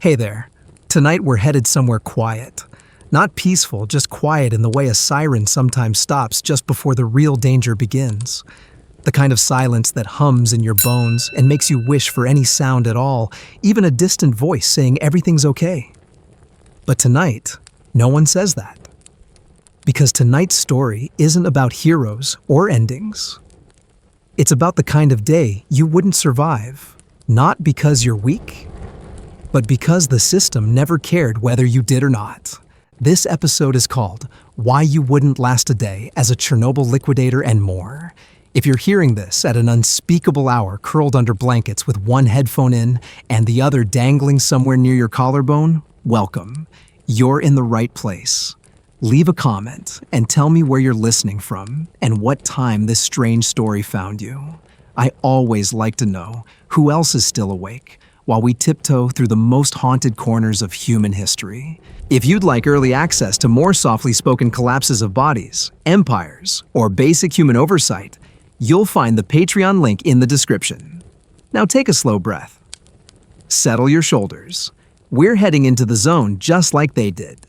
Hey there. Tonight we're headed somewhere quiet. Not peaceful, just quiet in the way a siren sometimes stops just before the real danger begins. The kind of silence that hums in your bones and makes you wish for any sound at all, even a distant voice saying everything's okay. But tonight, no one says that. Because tonight's story isn't about heroes or endings. It's about the kind of day you wouldn't survive, not because you're weak, but because the system never cared whether you did or not. This episode is called Why You Wouldn't Last a Day as a Chernobyl Liquidator and More. If you're hearing this at an unspeakable hour curled under blankets with one headphone in and the other dangling somewhere near your collarbone, welcome. You're in the right place. Leave a comment and tell me where you're listening from and what time this strange story found you. I always like to know who else is still awake while we tiptoe through the most haunted corners of human history. If you'd like early access to more softly spoken collapses of bodies, empires, or basic human oversight, you'll find the Patreon link in the description. Now take a slow breath. Settle your shoulders. We're heading into the zone just like they did.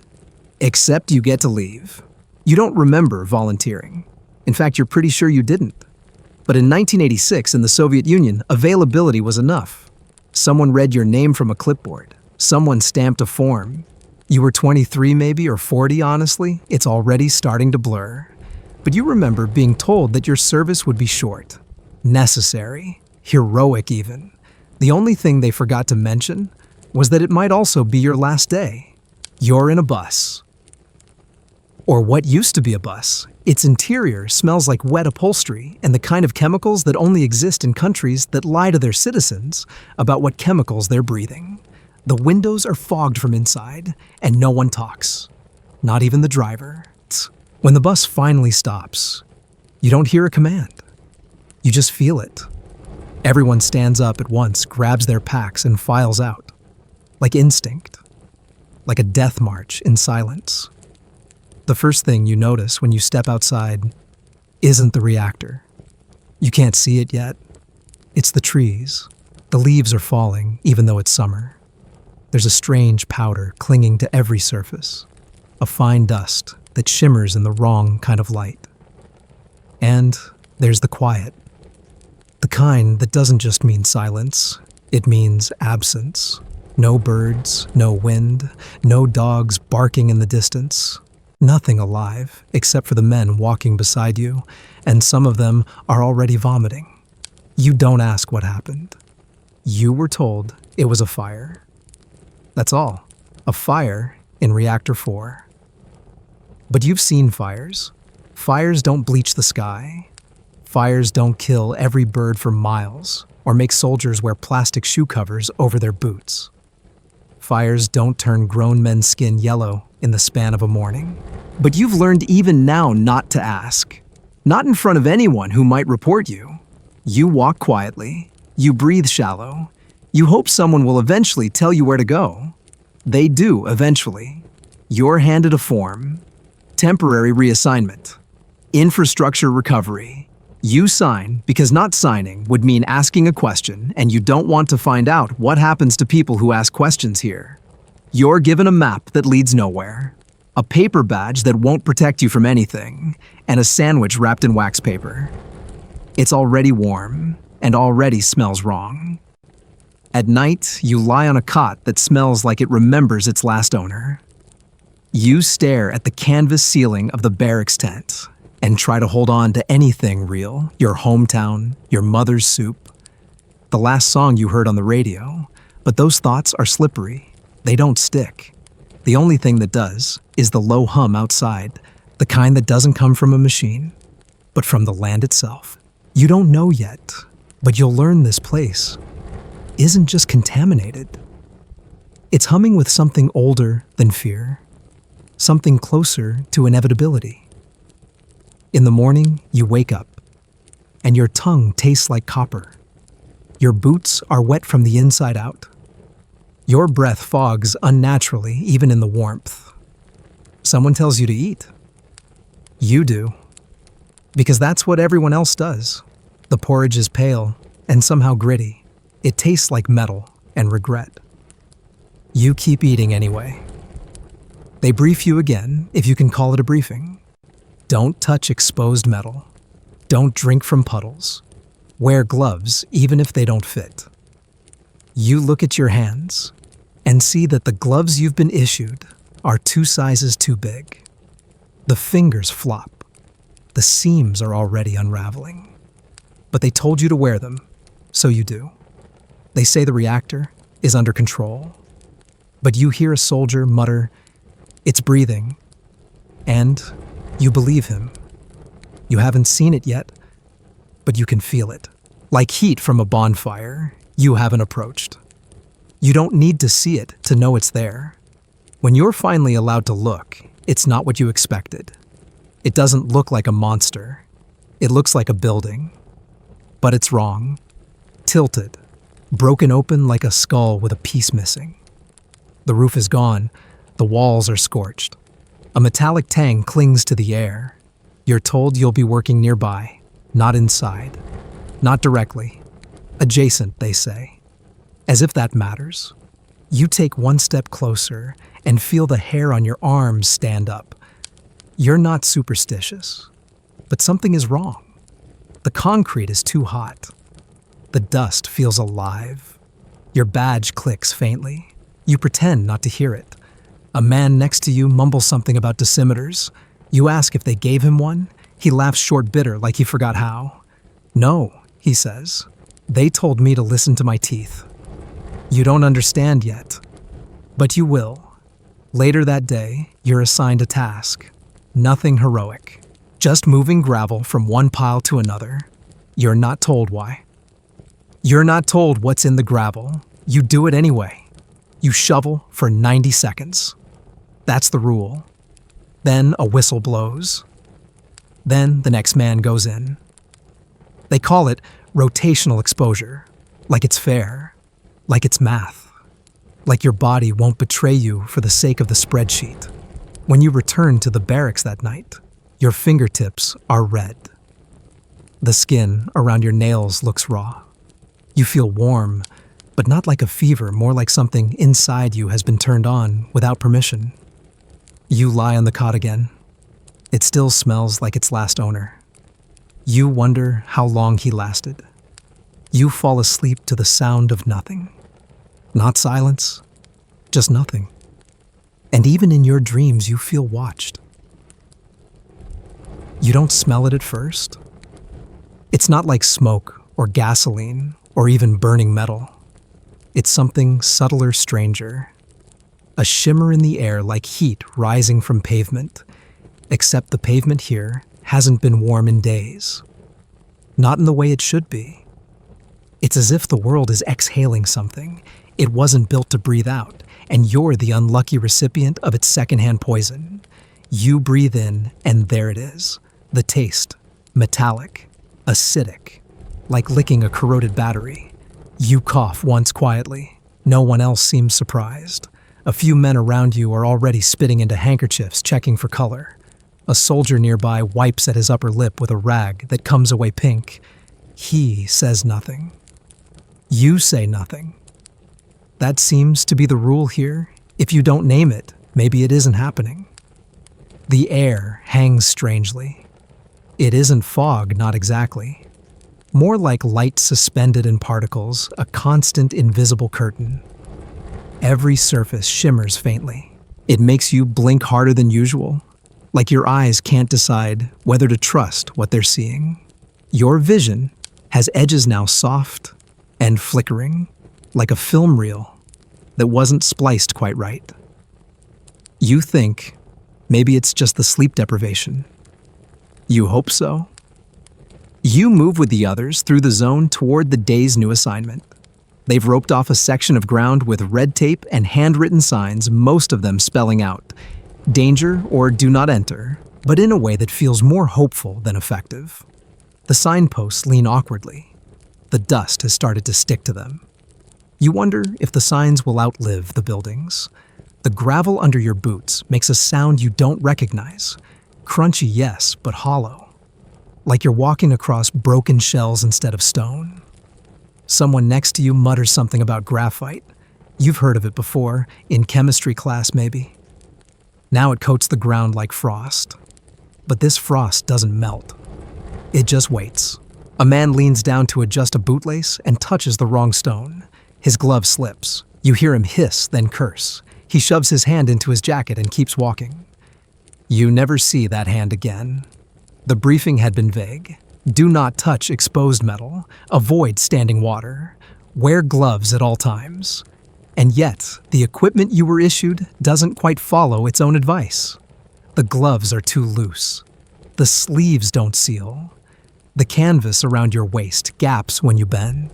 Except you get to leave. You don't remember volunteering. In fact, you're pretty sure you didn't. But in 1986 in the Soviet Union, availability was enough. Someone read your name from a clipboard. Someone stamped a form. You were 23 maybe, or 40, honestly. It's already starting to blur. But you remember being told that your service would be short, necessary, heroic even. The only thing they forgot to mention was that it might also be your last day. You're in a bus. Or what used to be a bus. Its interior smells like wet upholstery and the kind of chemicals that only exist in countries that lie to their citizens about what chemicals they're breathing. The windows are fogged from inside, and no one talks. Not even the driver. When the bus finally stops, you don't hear a command. You just feel it. Everyone stands up at once, grabs their packs, and files out. Like instinct. Like a death march in silence. The first thing you notice when you step outside isn't the reactor. You can't see it yet. It's the trees. The leaves are falling, even though it's summer. There's a strange powder clinging to every surface. A fine dust that shimmers in the wrong kind of light. And there's the quiet. The kind that doesn't just mean silence. It means absence. No birds, no wind, no dogs barking in the distance. Nothing alive, except for the men walking beside you, and some of them are already vomiting. You don't ask what happened. You were told it was a fire. That's all. A fire in Reactor 4. But you've seen fires. Fires don't bleach the sky. Fires don't kill every bird for miles, or make soldiers wear plastic shoe covers over their boots. Fires don't turn grown men's skin yellow in the span of a morning. But you've learned even now not to ask. Not in front of anyone who might report you. You walk quietly. You breathe shallow. You hope someone will eventually tell you where to go. They do eventually. You're handed a form. Temporary reassignment. Infrastructure recovery. You sign because not signing would mean asking a question, and you don't want to find out what happens to people who ask questions here. You're given a map that leads nowhere, a paper badge that won't protect you from anything, and a sandwich wrapped in wax paper. It's already warm and already smells wrong. At night, you lie on a cot that smells like it remembers its last owner. You stare at the canvas ceiling of the barracks tent and try to hold on to anything real, your hometown, your mother's soup, the last song you heard on the radio. But those thoughts are slippery. They don't stick. The only thing that does is the low hum outside, the kind that doesn't come from a machine, but from the land itself. You don't know yet, but you'll learn this place isn't just contaminated. It's humming with something older than fear, something closer to inevitability. In the morning, you wake up, and your tongue tastes like copper. Your boots are wet from the inside out. Your breath fogs unnaturally, even in the warmth. Someone tells you to eat. You do. Because that's what everyone else does. The porridge is pale and somehow gritty. It tastes like metal and regret. You keep eating anyway. They brief you again, if you can call it a briefing. Don't touch exposed metal. Don't drink from puddles. Wear gloves, even if they don't fit. You look at your hands and see that the gloves you've been issued are 2 sizes too big. The fingers flop. The seams are already unraveling. But they told you to wear them, so you do. They say the reactor is under control. But you hear a soldier mutter, "It's breathing." And you believe him. You haven't seen it yet, but you can feel it. Like heat from a bonfire you haven't approached. You don't need to see it to know it's there. When you're finally allowed to look, it's not what you expected. It doesn't look like a monster. It looks like a building. But it's wrong. Tilted. Broken open like a skull with a piece missing. The roof is gone. The walls are scorched. A metallic tang clings to the air. You're told you'll be working nearby, not inside. Not directly. Adjacent, they say. As if that matters. You take one step closer and feel the hair on your arms stand up. You're not superstitious, but something is wrong. The concrete is too hot. The dust feels alive. Your badge clicks faintly. You pretend not to hear it. A man next to you mumbles something about dosimeters. You ask if they gave him one. He laughs short bitter like he forgot how. "No," he says. "They told me to listen to my teeth." You don't understand yet, but you will. Later that day, you're assigned a task. Nothing heroic. Just moving gravel from one pile to another. You're not told why. You're not told what's in the gravel. You do it anyway. You shovel for 90 seconds. That's the rule. Then a whistle blows. Then the next man goes in. They call it rotational exposure, like it's fair, like it's math, like your body won't betray you for the sake of the spreadsheet. When you return to the barracks that night, your fingertips are red. The skin around your nails looks raw. You feel warm, but not like a fever, more like something inside you has been turned on without permission. You lie on the cot again. It still smells like its last owner. You wonder how long he lasted. You fall asleep to the sound of nothing. Not silence, just nothing. And even in your dreams, you feel watched. You don't smell it at first. It's not like smoke or gasoline or even burning metal. It's something subtler, stranger. A shimmer in the air like heat rising from pavement, except the pavement here hasn't been warm in days. Not in the way it should be. It's as if the world is exhaling something it wasn't built to breathe out, and you're the unlucky recipient of its secondhand poison. You breathe in, and there it is. The taste, metallic, acidic, like licking a corroded battery. You cough once quietly. No one else seems surprised. A few men around you are already spitting into handkerchiefs, checking for color. A soldier nearby wipes at his upper lip with a rag that comes away pink. He says nothing. You say nothing. That seems to be the rule here. If you don't name it, maybe it isn't happening. The air hangs strangely. It isn't fog, not exactly. More like light suspended in particles, a constant invisible curtain. Every surface shimmers faintly. It makes you blink harder than usual, like your eyes can't decide whether to trust what they're seeing. Your vision has edges now soft and flickering, like a film reel that wasn't spliced quite right. You think maybe it's just the sleep deprivation. You hope so. You move with the others through the zone toward the day's new assignment. They've roped off a section of ground with red tape and handwritten signs, most of them spelling out danger or do not enter, but in a way that feels more hopeful than effective. The signposts lean awkwardly. The dust has started to stick to them. You wonder if the signs will outlive the buildings. The gravel under your boots makes a sound you don't recognize. Crunchy, yes, but hollow. Like you're walking across broken shells instead of stone. Someone next to you mutters something about graphite. You've heard of it before, in chemistry class maybe. Now it coats the ground like frost. But this frost doesn't melt. It just waits. A man leans down to adjust a bootlace and touches the wrong stone. His glove slips. You hear him hiss, then curse. He shoves his hand into his jacket and keeps walking. You never see that hand again. The briefing had been vague. Do not touch exposed metal. Avoid standing water. Wear gloves at all times. And yet, the equipment you were issued doesn't quite follow its own advice. The gloves are too loose. The sleeves don't seal. The canvas around your waist gaps when you bend.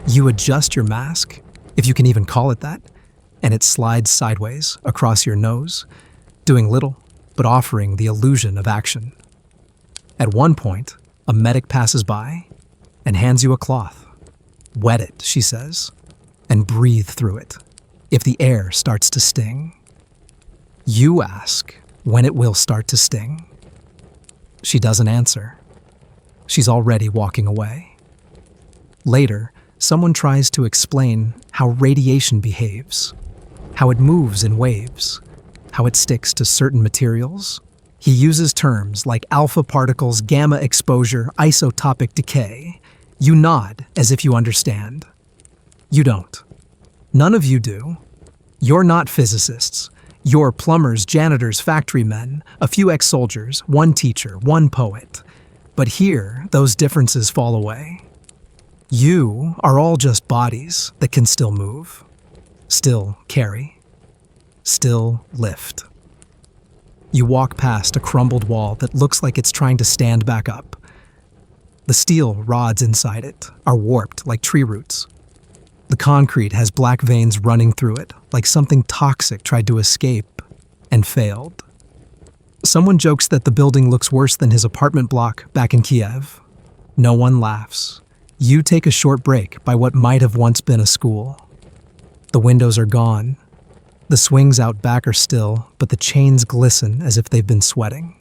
You adjust your mask, if you can even call it that, and it slides sideways across your nose, doing little but offering the illusion of action. At one point, a medic passes by and hands you a cloth. Wet it, she says, and breathe through it if the air starts to sting. You ask when it will start to sting. She doesn't answer. She's already walking away. Later, someone tries to explain how radiation behaves, how it moves in waves, how it sticks to certain materials. He uses terms like alpha particles, gamma exposure, isotopic decay. You nod as if you understand. You don't. None of you do. You're not physicists. You're plumbers, janitors, factory men, a few ex-soldiers, one teacher, one poet. But here, those differences fall away. You are all just bodies that can still move, still carry, still lift. You walk past a crumbled wall that looks like it's trying to stand back up. The steel rods inside it are warped like tree roots. The concrete has black veins running through it, like something toxic tried to escape and failed. Someone jokes that the building looks worse than his apartment block back in Kiev. No one laughs. You take a short break by what might have once been a school. The windows are gone. The swings out back are still, but the chains glisten as if they've been sweating.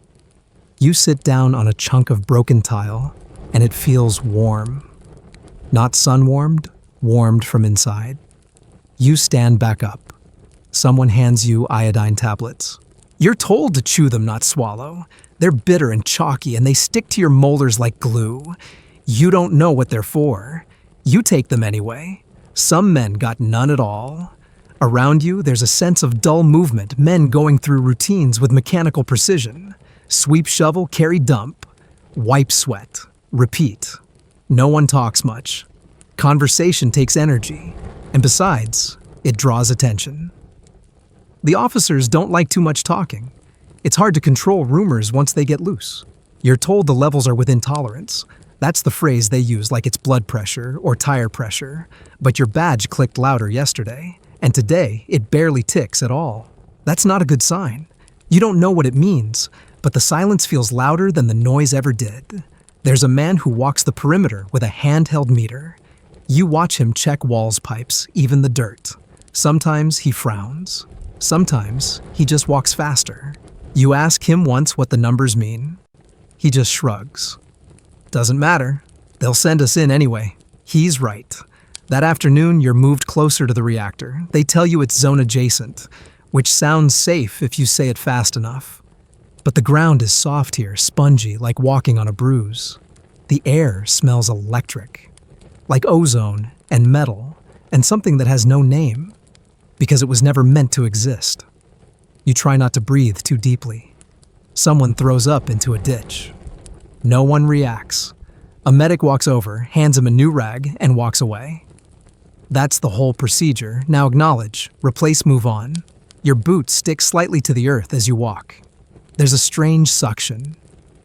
You sit down on a chunk of broken tile, and it feels warm. Not sun-warmed, warmed from inside. You stand back up. Someone hands you iodine tablets. You're told to chew them, not swallow. They're bitter and chalky, and they stick to your molars like glue. You don't know what they're for. You take them anyway. Some men got none at all. Around you, there's a sense of dull movement, men going through routines with mechanical precision. Sweep, shovel, carry, dump. Wipe, sweat. Repeat. No one talks much. Conversation takes energy, and besides, it draws attention. The officers don't like too much talking. It's hard to control rumors once they get loose. You're told the levels are within tolerance. That's the phrase they use like it's blood pressure or tire pressure. But your badge clicked louder yesterday, and today it barely ticks at all. That's not a good sign. You don't know what it means, but the silence feels louder than the noise ever did. There's a man who walks the perimeter with a handheld meter. You watch him check walls, pipes, even the dirt. Sometimes he frowns. Sometimes he just walks faster. You ask him once what the numbers mean. He just shrugs. Doesn't matter. They'll send us in anyway. He's right. That afternoon, you're moved closer to the reactor. They tell you it's zone adjacent, which sounds safe if you say it fast enough. But the ground is soft here, spongy, like walking on a bruise. The air smells electric, like ozone and metal and something that has no name, because it was never meant to exist. You try not to breathe too deeply. Someone throws up into a ditch. No one reacts. A medic walks over, hands him a new rag, and walks away. That's the whole procedure. Now acknowledge, replace, move on. Your boots stick slightly to the earth as you walk. There's a strange suction.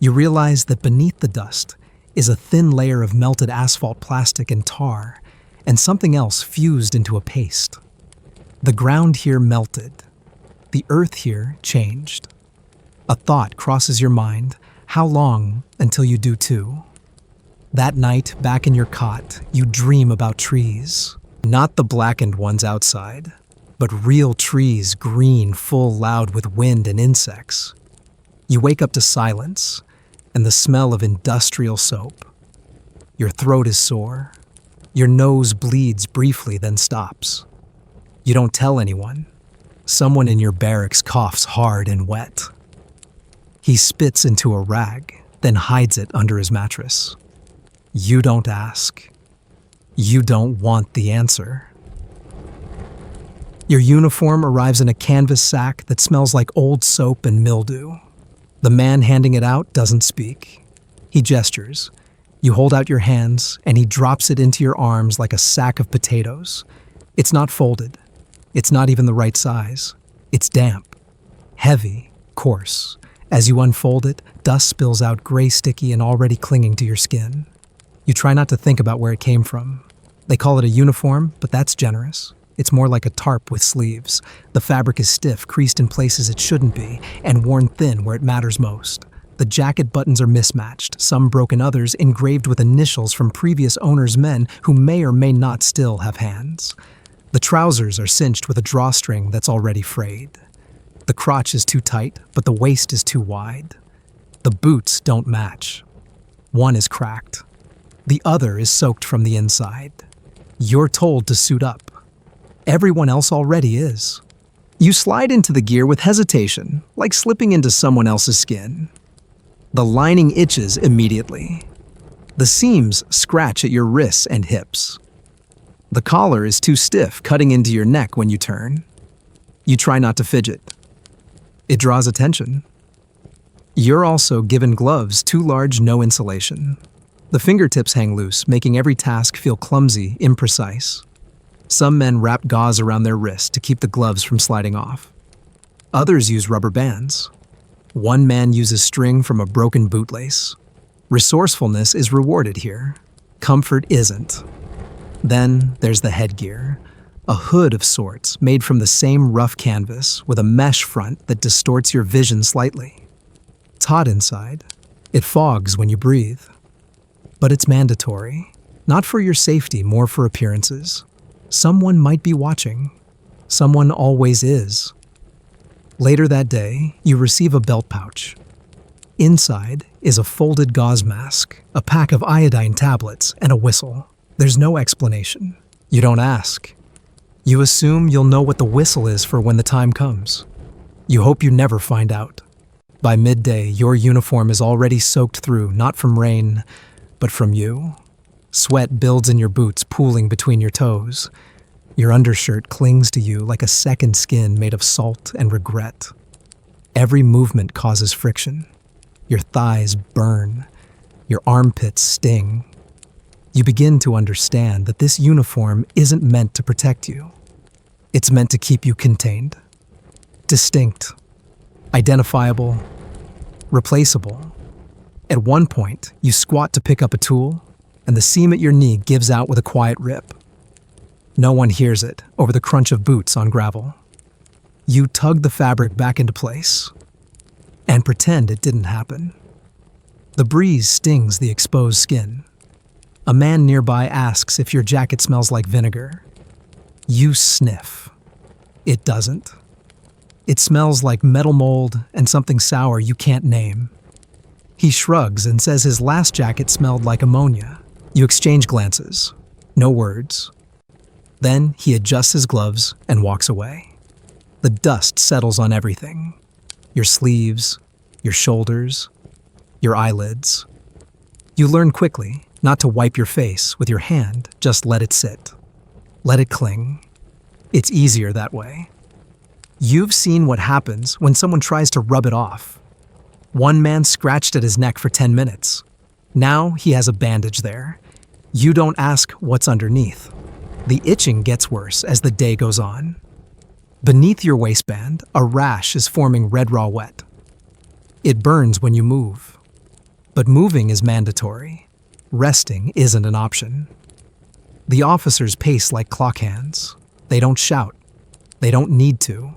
You realize that beneath the dust is a thin layer of melted asphalt, plastic, and tar, and something else fused into a paste. The ground here melted. The earth here changed. A thought crosses your mind. How long until you do too? That night, back in your cot, you dream about trees. Not the blackened ones outside, but real trees, green, full, loud with wind and insects. You wake up to silence and the smell of industrial soap. Your throat is sore. Your nose bleeds briefly, then stops. You don't tell anyone. Someone in your barracks coughs hard and wet. He spits into a rag, then hides it under his mattress. You don't ask. You don't want the answer. Your uniform arrives in a canvas sack that smells like old soap and mildew. The man handing it out doesn't speak. He gestures. You hold out your hands, and he drops it into your arms like a sack of potatoes. It's not folded. It's not even the right size. It's damp, heavy, coarse. As you unfold it, dust spills out gray, sticky, and already clinging to your skin. You try not to think about where it came from. They call it a uniform, but that's generous. It's more like a tarp with sleeves. The fabric is stiff, creased in places it shouldn't be, and worn thin where it matters most. The jacket buttons are mismatched, some broken, others engraved with initials from previous owners' men who may or may not still have hands. The trousers are cinched with a drawstring that's already frayed. The crotch is too tight, but the waist is too wide. The boots don't match. One is cracked. The other is soaked from the inside. You're told to suit up. Everyone else already is. You slide into the gear with hesitation, like slipping into someone else's skin. The lining itches immediately. The seams scratch at your wrists and hips. The collar is too stiff, cutting into your neck when you turn. You try not to fidget. It draws attention. You're also given gloves too large, no insulation. The fingertips hang loose, making every task feel clumsy, imprecise. Some men wrap gauze around their wrists to keep the gloves from sliding off. Others use rubber bands. One man uses string from a broken bootlace. Resourcefulness is rewarded here. Comfort isn't. Then there's the headgear, a hood of sorts made from the same rough canvas with a mesh front that distorts your vision slightly. It's hot inside. It fogs when you breathe. But it's mandatory, not for your safety, more for appearances. Someone might be watching. Someone always is. Later that day, you receive a belt pouch. Inside is a folded gauze mask, a pack of iodine tablets, and a whistle. There's no explanation. You don't ask. You assume you'll know what the whistle is for when the time comes. You hope you never find out. By midday, your uniform is already soaked through, not from rain, but from you. Sweat builds in your boots, pooling between your toes. Your undershirt clings to you like a second skin made of salt and regret. Every movement causes friction. Your thighs burn. Your armpits sting. You begin to understand that this uniform isn't meant to protect you. It's meant to keep you contained, distinct, identifiable, replaceable. At one point, you squat to pick up a tool, and the seam at your knee gives out with a quiet rip. No one hears it over the crunch of boots on gravel. You tug the fabric back into place and pretend it didn't happen. The breeze stings the exposed skin. A man nearby asks if your jacket smells like vinegar. You sniff. It doesn't. It smells like metal mold and something sour you can't name. He shrugs and says his last jacket smelled like ammonia. You exchange glances. No words. Then he adjusts his gloves and walks away. The dust settles on everything. Your sleeves, your shoulders, your eyelids. You learn quickly not to wipe your face with your hand, just let it sit. Let it cling. It's easier that way. You've seen what happens when someone tries to rub it off. One man scratched at his neck for 10 minutes. Now he has a bandage there. You don't ask what's underneath. The itching gets worse as the day goes on. Beneath your waistband, a rash is forming red raw wet. It burns when you move. But moving is mandatory. Resting isn't an option. The officers pace like clock hands. They don't shout. They don't need to.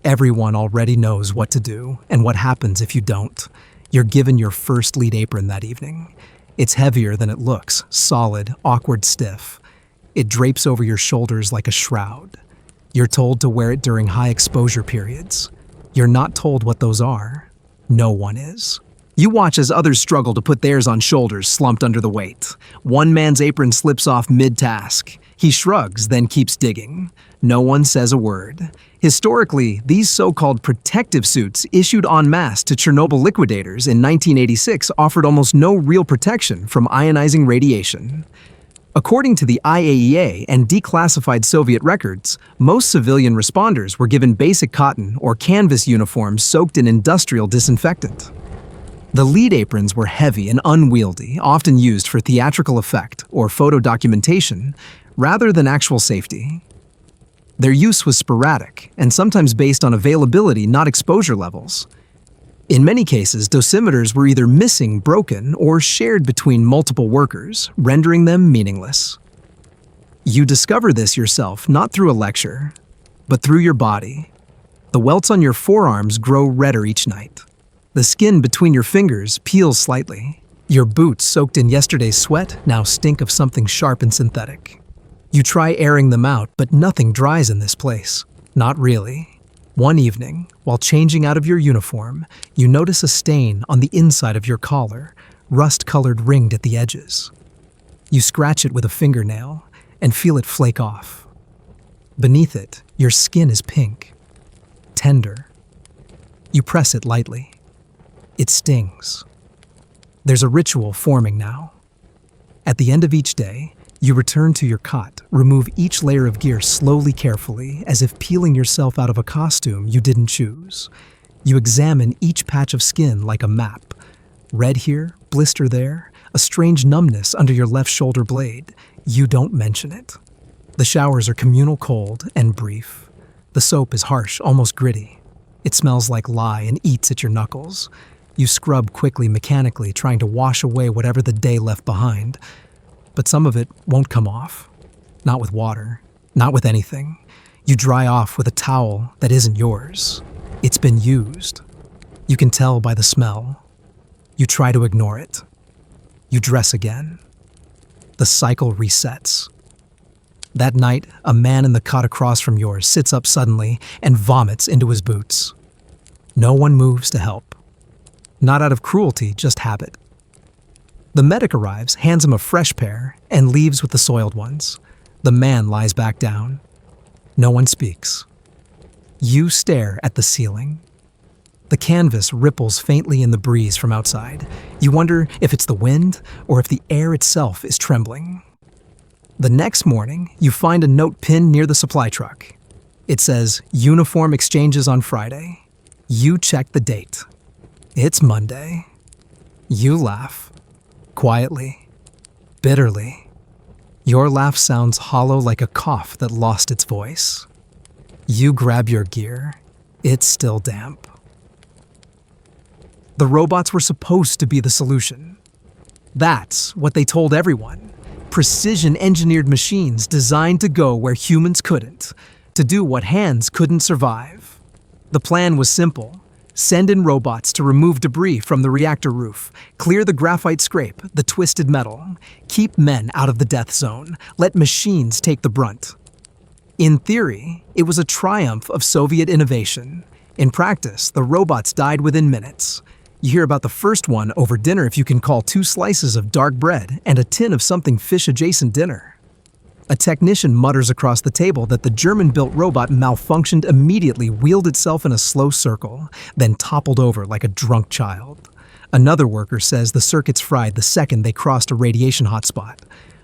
Everyone already knows what to do and what happens if you don't. You're given your first lead apron that evening. It's heavier than it looks, solid, awkward, stiff. It drapes over your shoulders like a shroud. You're told to wear it during high exposure periods. You're not told what those are. No one is. You watch as others struggle to put theirs on shoulders slumped under the weight. One man's apron slips off mid-task. He shrugs, then keeps digging. No one says a word. Historically, these so-called protective suits issued en masse to Chernobyl liquidators in 1986 offered almost no real protection from ionizing radiation. According to the IAEA and declassified Soviet records, most civilian responders were given basic cotton or canvas uniforms soaked in industrial disinfectant. The lead aprons were heavy and unwieldy, often used for theatrical effect or photo documentation, rather than actual safety. Their use was sporadic and sometimes based on availability, not exposure levels. In many cases, dosimeters were either missing, broken, or shared between multiple workers, rendering them meaningless. You discover this yourself not through a lecture, but through your body. The welts on your forearms grow redder each night. The skin between your fingers peels slightly. Your boots, soaked in yesterday's sweat, now stink of something sharp and synthetic. You try airing them out, but nothing dries in this place. Not really. One evening, while changing out of your uniform, you notice a stain on the inside of your collar, rust-colored ringed at the edges. You scratch it with a fingernail and feel it flake off. Beneath it, your skin is pink, tender. You press it lightly. It stings. There's a ritual forming now. At the end of each day, you return to your cot, remove each layer of gear slowly, carefully, as if peeling yourself out of a costume you didn't choose. You examine each patch of skin like a map. Red here, blister there, a strange numbness under your left shoulder blade. You don't mention it. The showers are communal, cold, and brief. The soap is harsh, almost gritty. It smells like lye and eats at your knuckles. You scrub quickly, mechanically, trying to wash away whatever the day left behind. But some of it won't come off. Not with water, not with anything. You dry off with a towel that isn't yours. It's been used. You can tell by the smell. You try to ignore it. You dress again. The cycle resets. That night, a man in the cot across from yours sits up suddenly and vomits into his boots. No one moves to help. Not out of cruelty, just habit. The medic arrives, hands him a fresh pair, and leaves with the soiled ones. The man lies back down. No one speaks. You stare at the ceiling. The canvas ripples faintly in the breeze from outside. You wonder if it's the wind or if the air itself is trembling. The next morning, you find a note pinned near the supply truck. It says, "Uniform exchanges on Friday." You check the date. It's Monday. You laugh. Quietly, bitterly. Your laugh sounds hollow like a cough that lost its voice. You grab your gear. It's still damp. The robots were supposed to be the solution. That's what they told everyone. Precision-engineered machines designed to go where humans couldn't, to do what hands couldn't survive. The plan was simple. Send in robots to remove debris from the reactor roof, clear the graphite scrape, the twisted metal, keep men out of the death zone, let machines take the brunt. In theory, it was a triumph of Soviet innovation. In practice, the robots died within minutes. You hear about the first one over dinner if you can call 2 slices of dark bread and a tin of something fish-adjacent dinner. A technician mutters across the table that the German-built robot malfunctioned immediately, wheeled itself in a slow circle, then toppled over like a drunk child. Another worker says the circuits fried the second they crossed a radiation hotspot.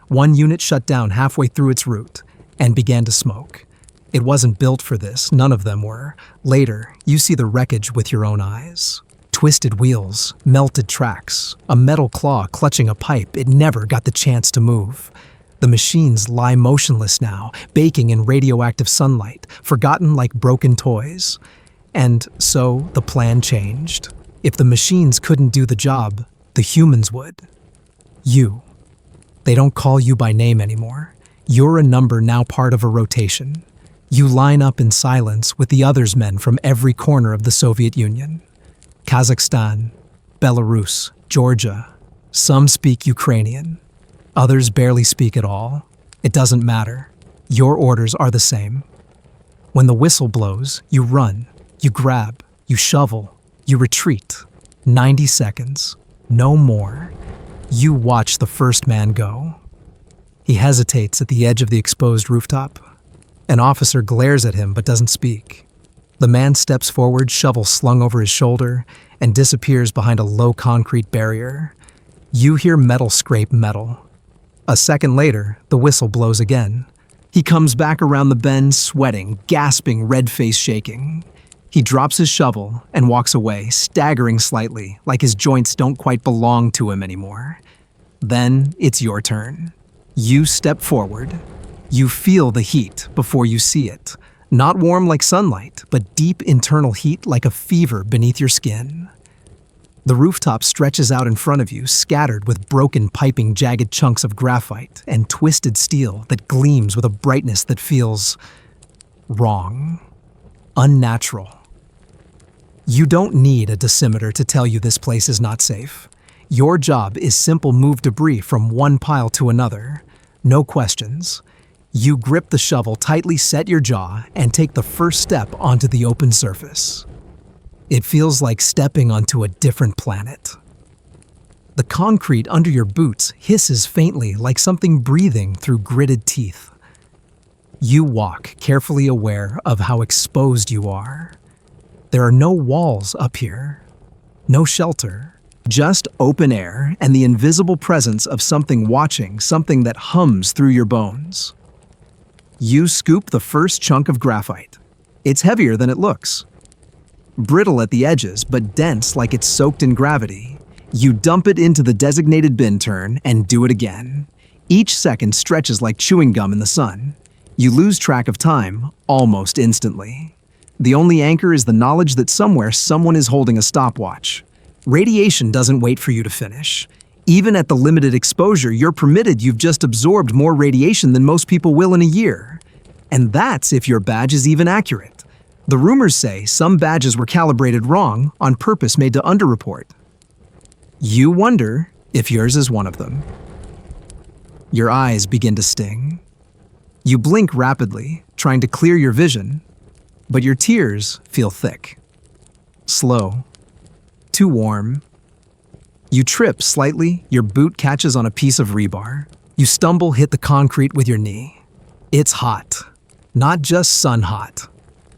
One unit shut down halfway through its route and began to smoke. It wasn't built for this, none of them were. Later, you see the wreckage with your own eyes. Twisted wheels, melted tracks, a metal claw clutching a pipe it never got the chance to move. The machines lie motionless now, baking in radioactive sunlight, forgotten like broken toys. And so the plan changed. If the machines couldn't do the job, the humans would. You. They don't call you by name anymore. You're a number now part of a rotation. You line up in silence with the others men from every corner of the Soviet Union. Kazakhstan, Belarus, Georgia. Some speak Ukrainian. Others barely speak at all. It doesn't matter. Your orders are the same. When the whistle blows, you run, you grab, you shovel, you retreat. 90 seconds, no more. You watch the first man go. He hesitates at the edge of the exposed rooftop. An officer glares at him but doesn't speak. The man steps forward, shovel slung over his shoulder, and disappears behind a low concrete barrier. You hear metal scrape metal. A second later, the whistle blows again. He comes back around the bend, sweating, gasping, red face shaking. He drops his shovel and walks away, staggering slightly, like his joints don't quite belong to him anymore. Then it's your turn. You step forward. You feel the heat before you see it. Not warm like sunlight, but deep internal heat like a fever beneath your skin. The rooftop stretches out in front of you, scattered with broken, piping, jagged chunks of graphite and twisted steel that gleams with a brightness that feels wrong, unnatural. You don't need a dosimeter to tell you this place is not safe. Your job is simple move debris from one pile to another. No questions. You grip the shovel, tightly set your jaw, and take the first step onto the open surface. It feels like stepping onto a different planet. The concrete under your boots hisses faintly like something breathing through gritted teeth. You walk, carefully aware of how exposed you are. There are no walls up here, no shelter, just open air and the invisible presence of something watching, something that hums through your bones. You scoop the first chunk of graphite. It's heavier than it looks. Brittle at the edges, but dense like it's soaked in gravity. You dump it into the designated bin turn and do it again. Each second stretches like chewing gum in the sun. You lose track of time almost instantly. The only anchor is the knowledge that somewhere someone is holding a stopwatch. Radiation doesn't wait for you to finish. Even at the limited exposure you're permitted, you've just absorbed more radiation than most people will in a year. And that's if your badge is even accurate. The rumors say some badges were calibrated wrong, on purpose made to underreport. You wonder if yours is one of them. Your eyes begin to sting. You blink rapidly, trying to clear your vision, but your tears feel thick. Slow. Too warm. You trip slightly, your boot catches on a piece of rebar. You stumble, hit the concrete with your knee. It's hot. Not just sun hot.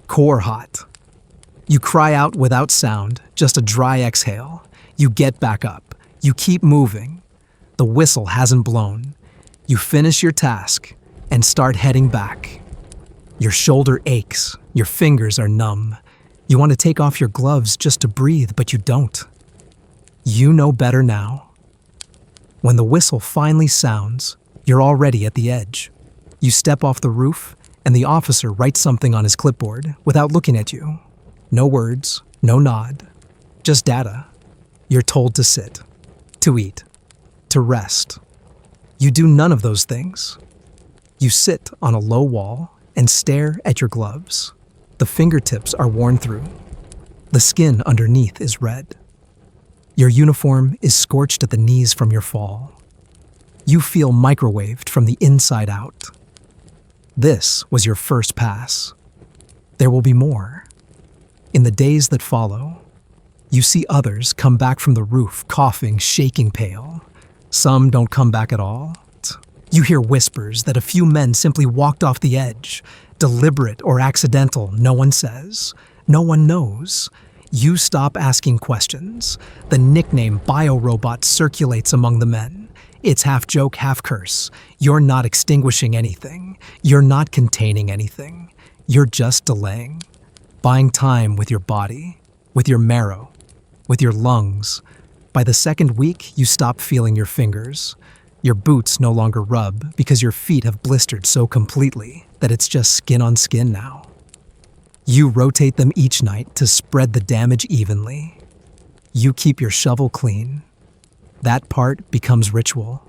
Core hot. You cry out without sound, just a dry exhale. You get back up. You keep moving. The whistle hasn't blown. You finish your task and start heading back. Your shoulder aches. Your fingers are numb. You want to take off your gloves just to breathe, but you don't. You know better now. When the whistle finally sounds, you're already at the edge. You step off the roof, and the officer writes something on his clipboard without looking at you. No words, no nod, just data. You're told to sit, to eat, to rest. You do none of those things. You sit on a low wall and stare at your gloves. The fingertips are worn through. The skin underneath is red. Your uniform is scorched at the knees from your fall. You feel microwaved from the inside out. This was your first pass. There will be more. In the days that follow, you see others come back from the roof, coughing, shaking pale. Some don't come back at all. You hear whispers that a few men simply walked off the edge. Deliberate or accidental, no one says. No one knows. You stop asking questions. The nickname Biorobot circulates among the men. It's half joke, half curse. You're not extinguishing anything. You're not containing anything. You're just delaying. Buying time with your body, with your marrow, with your lungs. By the second week, you stop feeling your fingers. Your boots no longer rub because your feet have blistered so completely that it's just skin on skin now. You rotate them each night to spread the damage evenly. You keep your shovel clean. That part becomes ritual,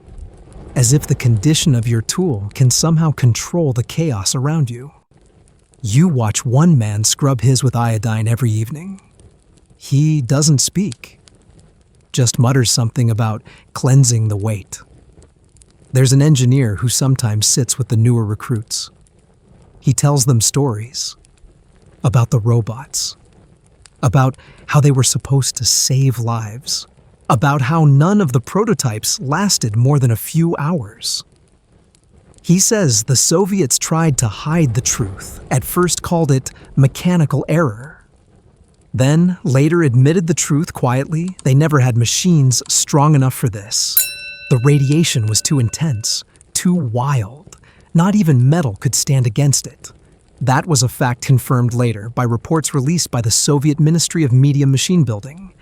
as if the condition of your tool can somehow control the chaos around you. You watch one man scrub his with iodine every evening. He doesn't speak, just mutters something about cleansing the weight. There's an engineer who sometimes sits with the newer recruits. He tells them stories about the robots, about how they were supposed to save lives, about how none of the prototypes lasted more than a few hours. He says the Soviets tried to hide the truth, at first called it mechanical error. Then, later admitted the truth quietly. They never had machines strong enough for this. The radiation was too intense, too wild. Not even metal could stand against it. That was a fact confirmed later by reports released by the Soviet Ministry of Medium Machine Building.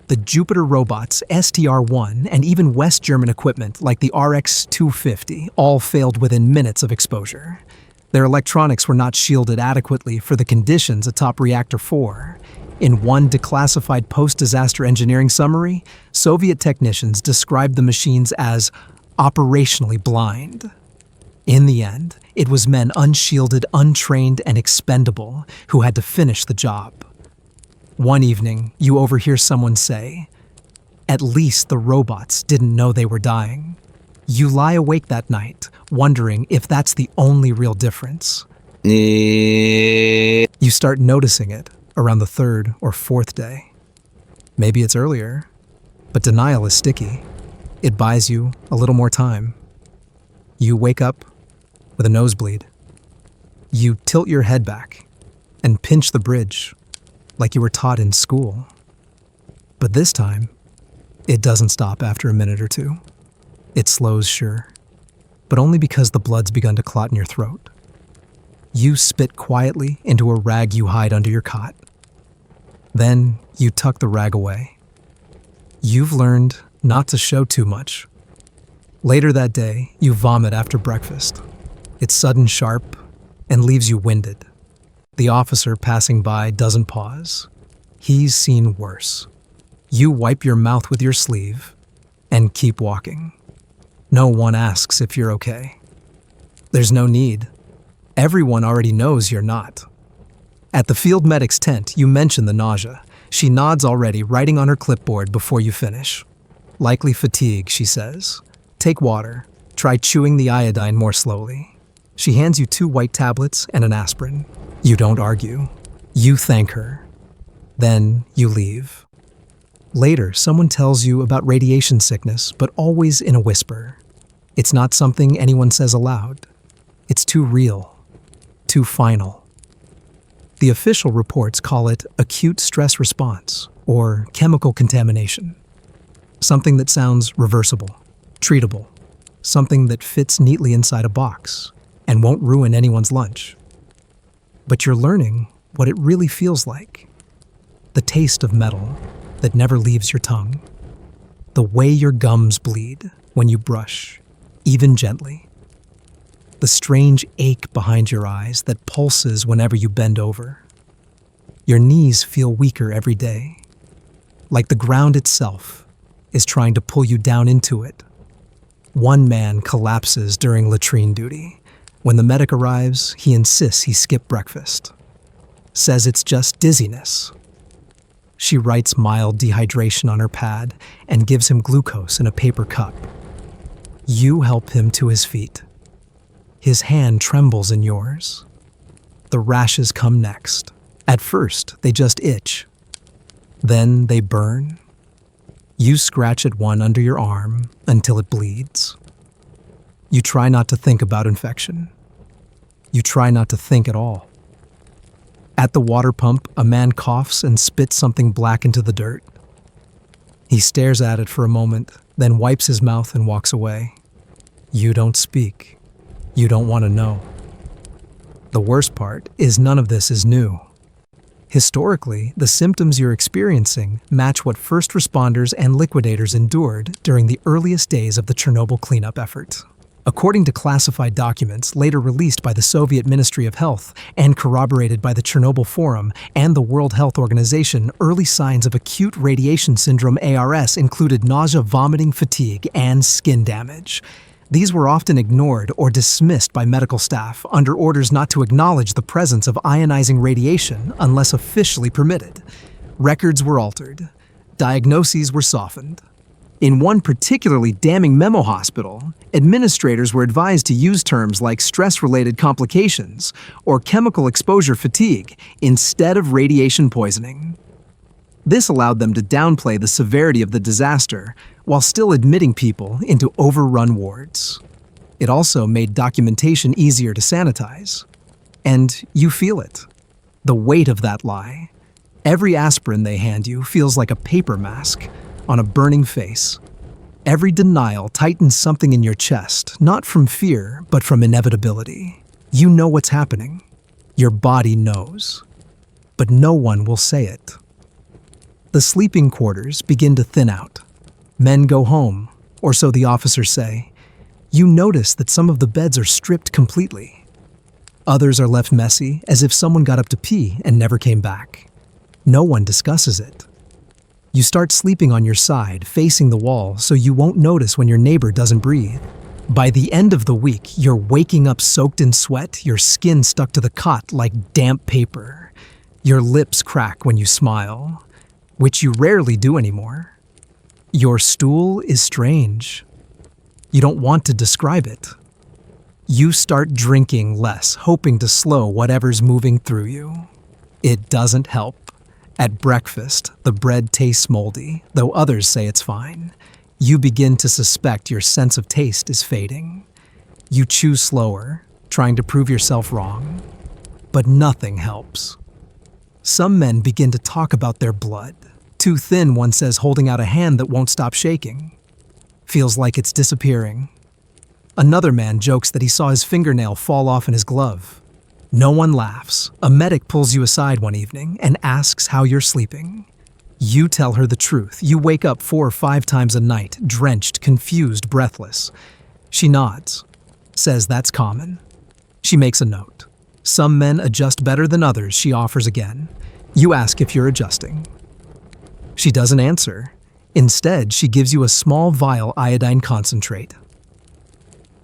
The Jupiter robots, STR-1, and even West German equipment like the RX-250 all failed within minutes of exposure. Their electronics were not shielded adequately for the conditions atop Reactor 4. In one declassified post-disaster engineering summary, Soviet technicians described the machines as operationally blind. In the end, it was men unshielded, untrained, and expendable who had to finish the job. One evening, you overhear someone say, "At least the robots didn't know they were dying." You lie awake that night, wondering if that's the only real difference. You start noticing it around the third or fourth day. Maybe it's earlier, but denial is sticky. It buys you a little more time. You wake up with a nosebleed. You tilt your head back and pinch the bridge like you were taught in school. But this time, it doesn't stop after a minute or two. It slows, sure, but only because the blood's begun to clot in your throat. You spit quietly into a rag you hide under your cot. Then you tuck the rag away. You've learned not to show too much. Later that day, you vomit after breakfast. It's sudden, sharp, and leaves you winded. The officer passing by doesn't pause. He's seen worse. You wipe your mouth with your sleeve and keep walking. No one asks if you're okay. There's no need. Everyone already knows you're not. At the field medic's tent, you mention the nausea. She nods already, writing on her clipboard before you finish. "Likely fatigue," she says. "Take water. Try chewing the iodine more slowly." She hands you 2 white tablets and an aspirin. You don't argue. You thank her. Then you leave. Later, someone tells you about radiation sickness, but always in a whisper. It's not something anyone says aloud. It's too real, too final. The official reports call it acute stress response or chemical contamination. Something that sounds reversible, treatable, something that fits neatly inside a box and won't ruin anyone's lunch. But you're learning what it really feels like. The taste of metal that never leaves your tongue. The way your gums bleed when you brush, even gently. The strange ache behind your eyes that pulses whenever you bend over. Your knees feel weaker every day, like the ground itself is trying to pull you down into it. One man collapses during latrine duty. When the medic arrives, he insists he skip breakfast. Says it's just dizziness. She writes mild dehydration on her pad and gives him glucose in a paper cup. You help him to his feet. His hand trembles in yours. The rashes come next. At first, they just itch. Then they burn. You scratch at one under your arm until it bleeds. You try not to think about infection. You try not to think at all. At the water pump, a man coughs and spits something black into the dirt. He stares at it for a moment, then wipes his mouth and walks away. You don't speak. You don't want to know. The worst part is none of this is new. Historically, the symptoms you're experiencing match what first responders and liquidators endured during the earliest days of the Chernobyl cleanup effort. According to classified documents later released by the Soviet Ministry of Health and corroborated by the Chernobyl Forum and the World Health Organization, early signs of acute radiation syndrome ARS included nausea, vomiting, fatigue, and skin damage. These were often ignored or dismissed by medical staff under orders not to acknowledge the presence of ionizing radiation unless officially permitted. Records were altered. Diagnoses were softened. In one particularly damning memo hospital, administrators were advised to use terms like stress-related complications or chemical exposure fatigue instead of radiation poisoning. This allowed them to downplay the severity of the disaster while still admitting people into overrun wards. It also made documentation easier to sanitize. And you feel it. The weight of that lie. Every aspirin they hand you feels like a paper mask on a burning face. Every denial tightens something in your chest, not from fear, but from inevitability. You know what's happening. Your body knows. But no one will say it. The sleeping quarters begin to thin out. Men go home, or so the officers say. You notice that some of the beds are stripped completely. Others are left messy, as if someone got up to pee and never came back. No one discusses it. You start sleeping on your side, facing the wall, so you won't notice when your neighbor doesn't breathe. By the end of the week, you're waking up soaked in sweat, your skin stuck to the cot like damp paper. Your lips crack when you smile, which you rarely do anymore. Your stool is strange. You don't want to describe it. You start drinking less, hoping to slow whatever's moving through you. It doesn't help. At breakfast, the bread tastes moldy, though others say it's fine. You begin to suspect your sense of taste is fading. You chew slower, trying to prove yourself wrong. But nothing helps. Some men begin to talk about their blood. Too thin, one says, holding out a hand that won't stop shaking. Feels like it's disappearing. Another man jokes that he saw his fingernail fall off in his glove. No one laughs. A medic pulls you aside one evening and asks how you're sleeping. You tell her the truth. You wake up 4 or 5 times a night, drenched, confused, breathless. She nods, says that's common. She makes a note. Some men adjust better than others, she offers again. You ask if you're adjusting. She doesn't answer. Instead, she gives you a small vial iodine concentrate.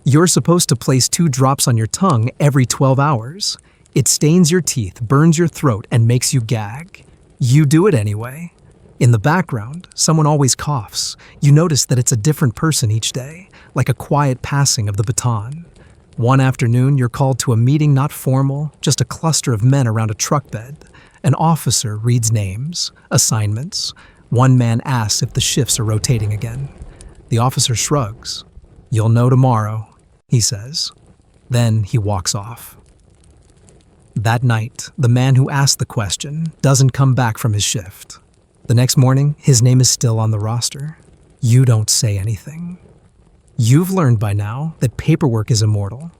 You're supposed to place 2 drops on your tongue every 12 hours. It stains your teeth, burns your throat, and makes you gag. You do it anyway. In the background, someone always coughs. You notice that it's a different person each day, like a quiet passing of the baton. One afternoon, you're called to a meeting not formal, just a cluster of men around a truck bed. An officer reads names, assignments. One man asks if the shifts are rotating again. The officer shrugs. You'll know tomorrow, he says. Then he walks off. That night, the man who asked the question doesn't come back from his shift. The next morning, his name is still on the roster. You don't say anything. You've learned by now that paperwork is immortal.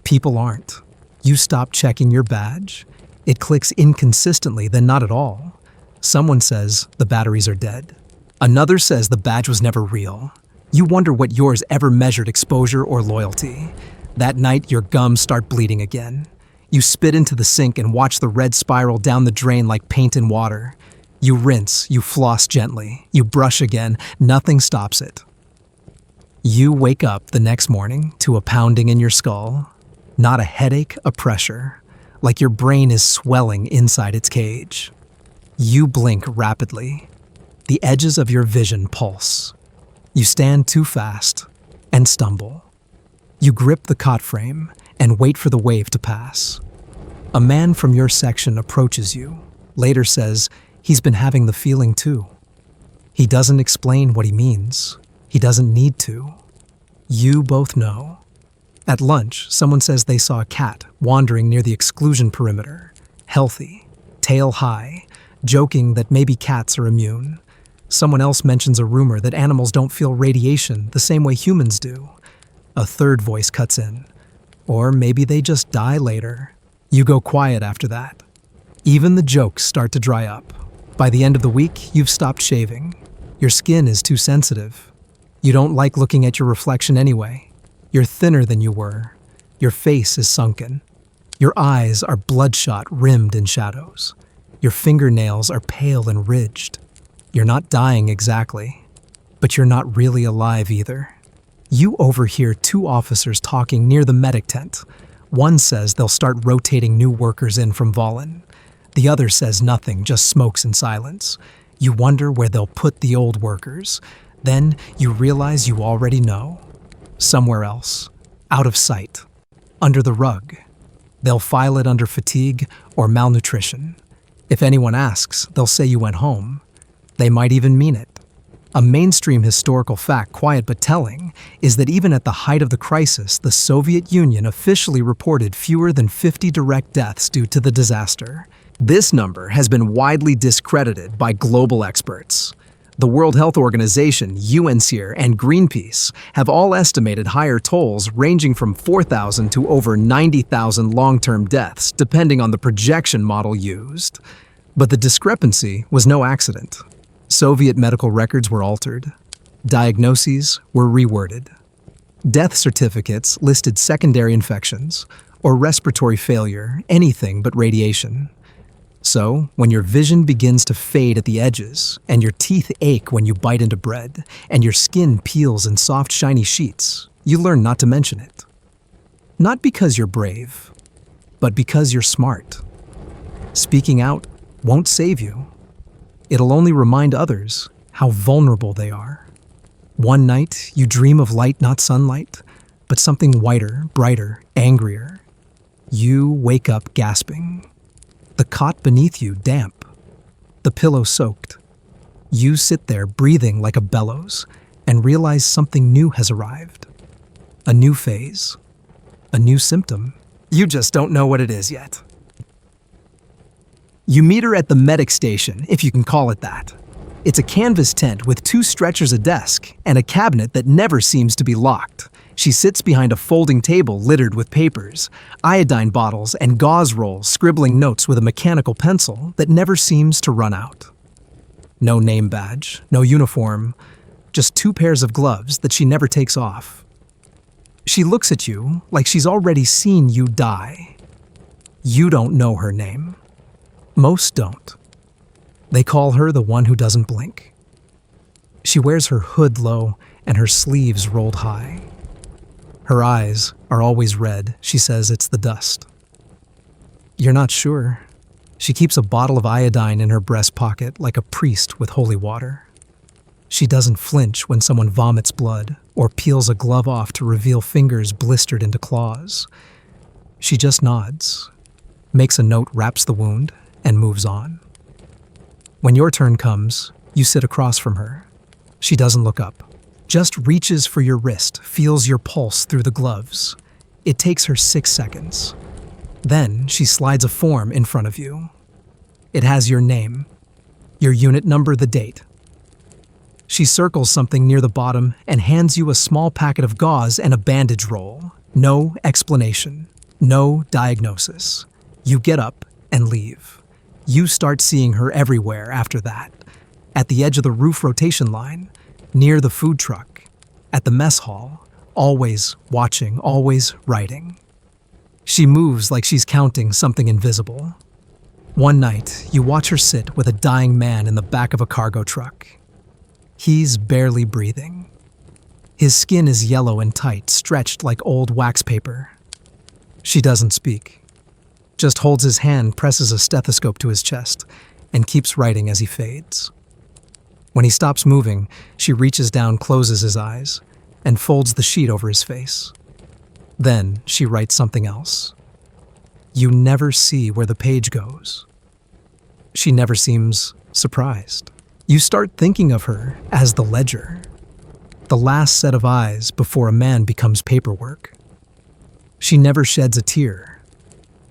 People aren't. You stop checking your badge. It clicks inconsistently, then not at all. Someone says the batteries are dead. Another says the badge was never real. You wonder what yours ever measured exposure or loyalty. That night, your gums start bleeding again. You spit into the sink and watch the red spiral down the drain like paint in water. You rinse, you floss gently, you brush again, nothing stops it. You wake up the next morning to a pounding in your skull. Not a headache, a pressure, like your brain is swelling inside its cage. You blink rapidly. The edges of your vision pulse. You stand too fast and stumble. You grip the cot frame and wait for the wave to pass. A man from your section approaches you, later says he's been having the feeling too. He doesn't explain what he means. He doesn't need to. You both know. At lunch, someone says they saw a cat wandering near the exclusion perimeter, healthy, tail high, joking that maybe cats are immune. Someone else mentions a rumor that animals don't feel radiation the same way humans do. A third voice cuts in. Or maybe they just die later. You go quiet after that. Even the jokes start to dry up. By the end of the week, you've stopped shaving. Your skin is too sensitive. You don't like looking at your reflection anyway. You're thinner than you were. Your face is sunken. Your eyes are bloodshot, rimmed in shadows. Your fingernails are pale and ridged. You're not dying exactly, but you're not really alive either. You overhear 2 officers talking near the medic tent. One says they'll start rotating new workers in from Volin. The other says nothing, just smokes in silence. You wonder where they'll put the old workers. Then you realize you already know. Somewhere else, out of sight, under the rug. They'll file it under fatigue or malnutrition. If anyone asks, they'll say you went home. They might even mean it. A mainstream historical fact, quiet but telling, is that even at the height of the crisis, the Soviet Union officially reported fewer than 50 direct deaths due to the disaster. This number has been widely discredited by global experts. The World Health Organization, UNHCR, and Greenpeace have all estimated higher tolls ranging from 4,000 to over 90,000 long-term deaths, depending on the projection model used. But the discrepancy was no accident. Soviet medical records were altered. Diagnoses were reworded. Death certificates listed secondary infections or respiratory failure, anything but radiation. So, when your vision begins to fade at the edges, and your teeth ache when you bite into bread, and your skin peels in soft, shiny sheets, you learn not to mention it. Not because you're brave, but because you're smart. Speaking out won't save you. It'll only remind others how vulnerable they are. One night, you dream of light, not sunlight, but something whiter, brighter, angrier. You wake up gasping. The cot beneath you damp. The pillow soaked. You sit there breathing like a bellows and realize something new has arrived. A new phase. A new symptom. You just don't know what it is yet. You meet her at the medic station, if you can call it that. It's a canvas tent with 2 stretchers, a desk, and a cabinet that never seems to be locked. She sits behind a folding table littered with papers, iodine bottles, and gauze rolls, scribbling notes with a mechanical pencil that never seems to run out. No name badge, no uniform, just 2 pairs of gloves that she never takes off. She looks at you like she's already seen you die. You don't know her name. Most don't. They call her the one who doesn't blink. She wears her hood low and her sleeves rolled high. Her eyes are always red. She says it's the dust. You're not sure. She keeps a bottle of iodine in her breast pocket like a priest with holy water. She doesn't flinch when someone vomits blood or peels a glove off to reveal fingers blistered into claws. She just nods, makes a note, wraps the wound, and moves on. When your turn comes, you sit across from her. She doesn't look up, just reaches for your wrist, feels your pulse through the gloves. It takes her 6 seconds. Then she slides a form in front of you. It has your name, your unit number, the date. She circles something near the bottom and hands you a small packet of gauze and a bandage roll. No explanation, no diagnosis. You get up and leave. You start seeing her everywhere after that. At the edge of the roof rotation line, near the food truck, at the mess hall, always watching, always writing. She moves like she's counting something invisible. One night, you watch her sit with a dying man in the back of a cargo truck. He's barely breathing. His skin is yellow and tight, stretched like old wax paper. She doesn't speak. Just holds his hand, presses a stethoscope to his chest, and keeps writing as he fades. When he stops moving, she reaches down, closes his eyes, and folds the sheet over his face. Then she writes something else. You never see where the page goes. She never seems surprised. You start thinking of her as the ledger, the last set of eyes before a man becomes paperwork. She never sheds a tear,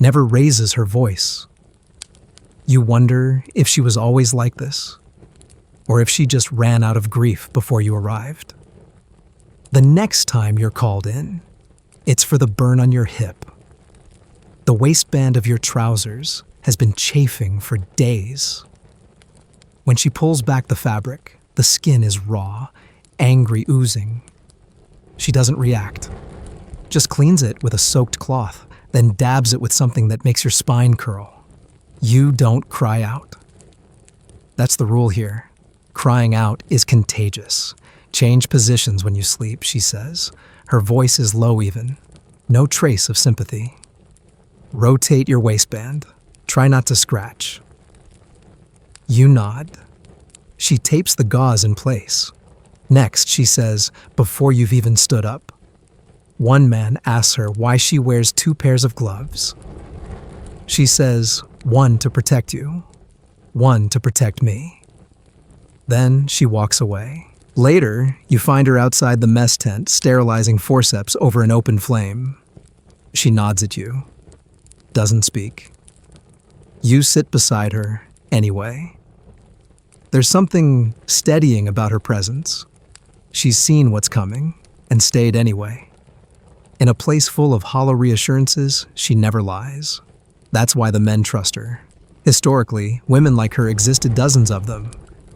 never raises her voice. You wonder if she was always like this, or if she just ran out of grief before you arrived. The next time you're called in, it's for the burn on your hip. The waistband of your trousers has been chafing for days. When she pulls back the fabric, the skin is raw, angry, oozing. She doesn't react, just cleans it with a soaked cloth, then dabs it with something that makes your spine curl. You don't cry out. That's the rule here. Crying out is contagious. Change positions when you sleep, she says. Her voice is low even. No trace of sympathy. Rotate your waistband. Try not to scratch. You nod. She tapes the gauze in place. Next, she says, before you've even stood up. One man asks her why she wears 2 pairs of gloves. She says, 1 to protect you, 1 to protect me. Then she walks away. Later, you find her outside the mess tent, sterilizing forceps over an open flame. She nods at you, doesn't speak. You sit beside her anyway. There's something steadying about her presence. She's seen what's coming and stayed anyway. In a place full of hollow reassurances, she never lies. That's why the men trust her. Historically, women like her existed, dozens of them.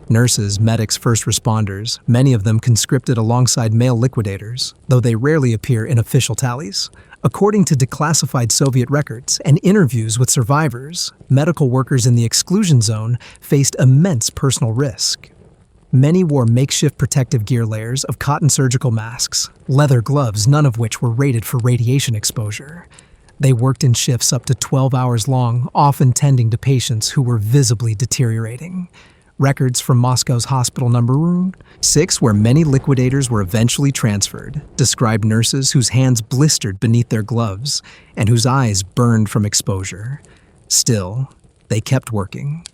Nurses, medics, first responders, many of them conscripted alongside male liquidators, though they rarely appear in official tallies. According to declassified Soviet records and interviews with survivors, medical workers in the exclusion zone faced immense personal risk. Many wore makeshift protective gear layers of cotton surgical masks, leather gloves, none of which were rated for radiation exposure. They worked in shifts up to 12 hours long, often tending to patients who were visibly deteriorating. Records from Moscow's hospital number 6, where many liquidators were eventually transferred, described nurses whose hands blistered beneath their gloves and whose eyes burned from exposure. Still, they kept working.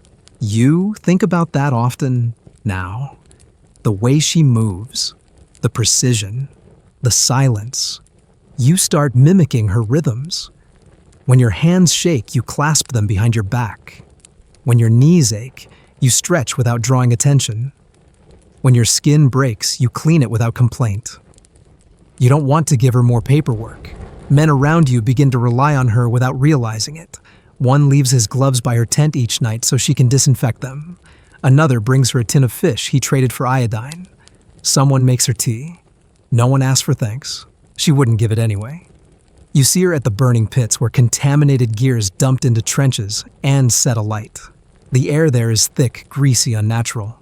You think about that often now. The way she moves, the precision, the silence. You start mimicking her rhythms. When your hands shake, you clasp them behind your back. When your knees ache, you stretch without drawing attention. When your skin breaks, you clean it without complaint. You don't want to give her more paperwork. Men around you begin to rely on her without realizing it. One leaves his gloves by her tent each night so she can disinfect them. Another brings her a tin of fish he traded for iodine. Someone makes her tea. No one asks for thanks. She wouldn't give it anyway. You see her at the burning pits where contaminated gear is dumped into trenches and set alight. The air there is thick, greasy, unnatural.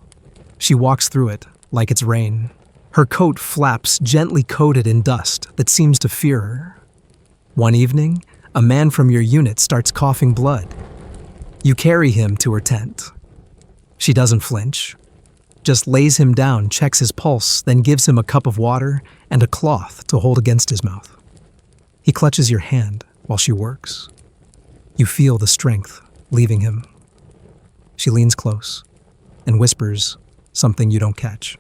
She walks through it like it's rain. Her coat flaps, gently coated in dust that seems to fear her. One evening, a man from your unit starts coughing blood. You carry him to her tent. She doesn't flinch, just lays him down, checks his pulse, then gives him a cup of water and a cloth to hold against his mouth. He clutches your hand while she works. You feel the strength leaving him. She leans close and whispers something you don't catch.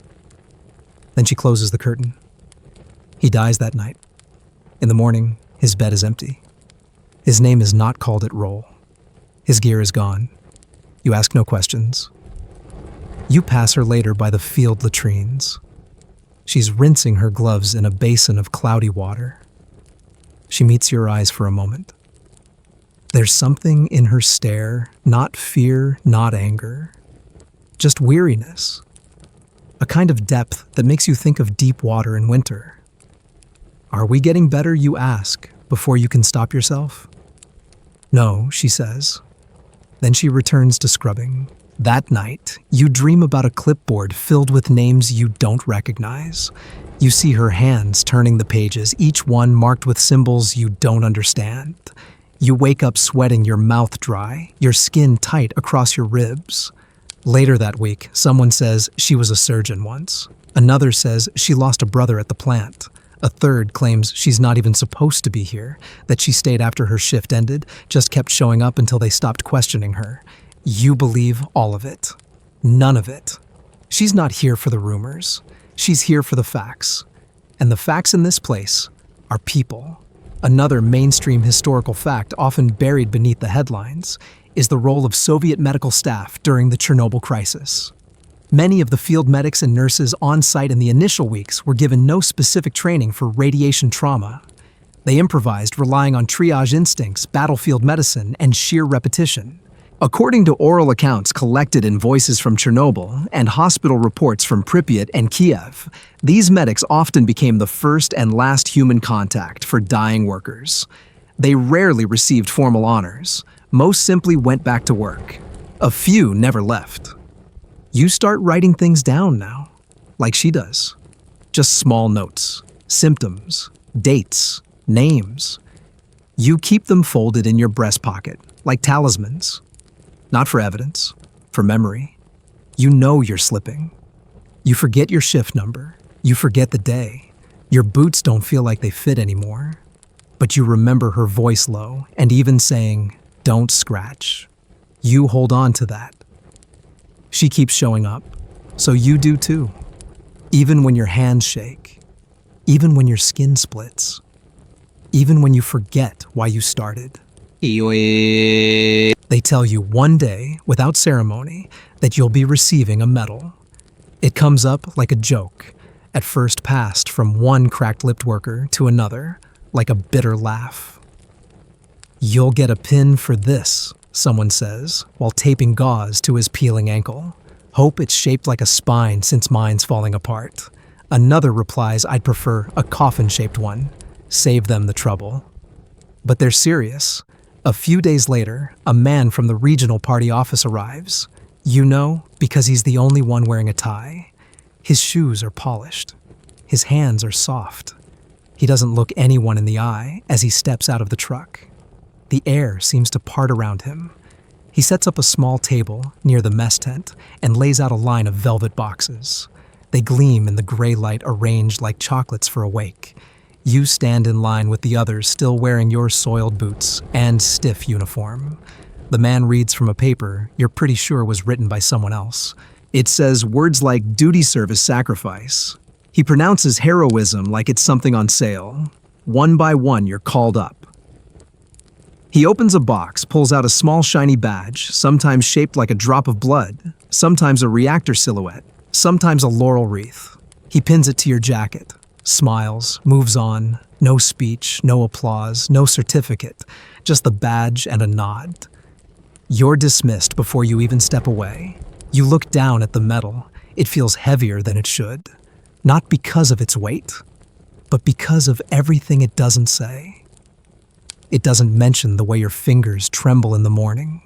Then she closes the curtain. He dies that night. In the morning, his bed is empty. His name is not called at roll. His gear is gone. You ask no questions. You pass her later by the field latrines. She's rinsing her gloves in a basin of cloudy water. She meets your eyes for a moment. There's something in her stare, not fear, not anger, just weariness. A kind of depth that makes you think of deep water in winter. Are we getting better, you ask, before you can stop yourself? No, she says. Then she returns to scrubbing. That night, you dream about a clipboard filled with names you don't recognize. You see her hands turning the pages, each one marked with symbols you don't understand. You wake up sweating, your mouth dry, your skin tight across your ribs. Later that week, someone says she was a surgeon once. Another says she lost a brother at the plant. A third claims she's not even supposed to be here, that she stayed after her shift ended, just kept showing up until they stopped questioning her. You believe all of it. None of it. She's not here for the rumors. She's here for the facts. And the facts in this place are people. Another mainstream historical fact, often buried beneath the headlines, is the role of Soviet medical staff during the Chernobyl crisis. Many of the field medics and nurses on site in the initial weeks were given no specific training for radiation trauma. They improvised, relying on triage instincts, battlefield medicine, and sheer repetition. According to oral accounts collected in Voices from Chernobyl and hospital reports from Pripyat and Kiev, these medics often became the first and last human contact for dying workers. They rarely received formal honors. Most simply went back to work. A few never left. You start writing things down now, like she does. Just small notes, symptoms, dates, names. You keep them folded in your breast pocket, like talismans. Not for evidence, for memory. You know you're slipping. You forget your shift number. You forget the day. Your boots don't feel like they fit anymore. But you remember her voice low and even saying, "Don't scratch." You hold on to that. She keeps showing up. So you do too. Even when your hands shake. Even when your skin splits. Even when you forget why you started. They tell you one day, without ceremony, that you'll be receiving a medal. It comes up like a joke, at first passed from one cracked-lipped worker to another, like a bitter laugh. You'll get a pin for this, someone says, while taping gauze to his peeling ankle. Hope it's shaped like a spine since mine's falling apart. Another replies I'd prefer a coffin-shaped one. Save them the trouble. But they're serious. A few days later, a man from the regional party office arrives. You know, because he's the only one wearing a tie. His shoes are polished. His hands are soft. He doesn't look anyone in the eye as he steps out of the truck. The air seems to part around him. He sets up a small table near the mess tent and lays out a line of velvet boxes. They gleam in the gray light arranged like chocolates for a wake. You stand in line with the others still wearing your soiled boots and stiff uniform. The man reads from a paper you're pretty sure was written by someone else. It says words like duty service sacrifice. He pronounces heroism like it's something on sale. One by one, you're called up. He opens a box, pulls out a small shiny badge, sometimes shaped like a drop of blood, sometimes a reactor silhouette, sometimes a laurel wreath. He pins it to your jacket, smiles, moves on. No speech, no applause, no certificate, just the badge and a nod. You're dismissed before you even step away. You look down at the medal. It feels heavier than it should. Not because of its weight, but because of everything it doesn't say. It doesn't mention the way your fingers tremble in the morning,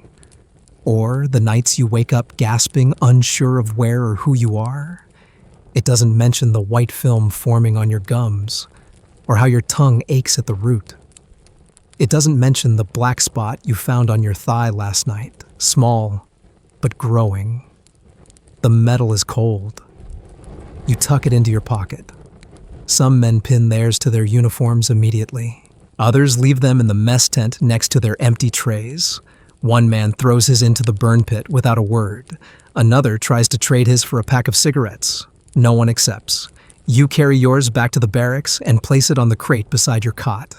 or the nights you wake up gasping, unsure of where or who you are. It doesn't mention the white film forming on your gums, or how your tongue aches at the root. It doesn't mention the black spot you found on your thigh last night, small, but growing. The metal is cold. You tuck it into your pocket. Some men pin theirs to their uniforms immediately. Others leave them in the mess tent next to their empty trays. One man throws his into the burn pit without a word. Another tries to trade his for a pack of cigarettes. No one accepts. You carry yours back to the barracks and place it on the crate beside your cot.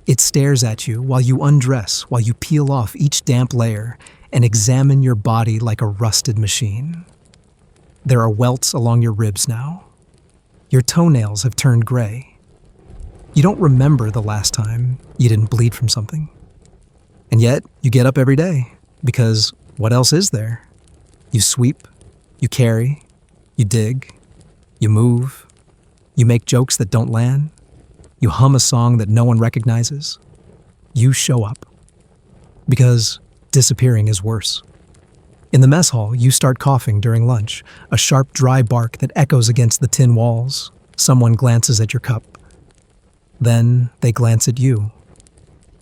It stares at you while you undress, while you peel off each damp layer and examine your body like a rusted machine. There are welts along your ribs now. Your toenails have turned gray. You don't remember the last time you didn't bleed from something. And yet, you get up every day, because what else is there? You sweep, you carry, you dig, you move, you make jokes that don't land, you hum a song that no one recognizes. You show up. Because disappearing is worse. In the mess hall, you start coughing during lunch, a sharp, dry bark that echoes against the tin walls. Someone glances at your cup. Then they glance at you.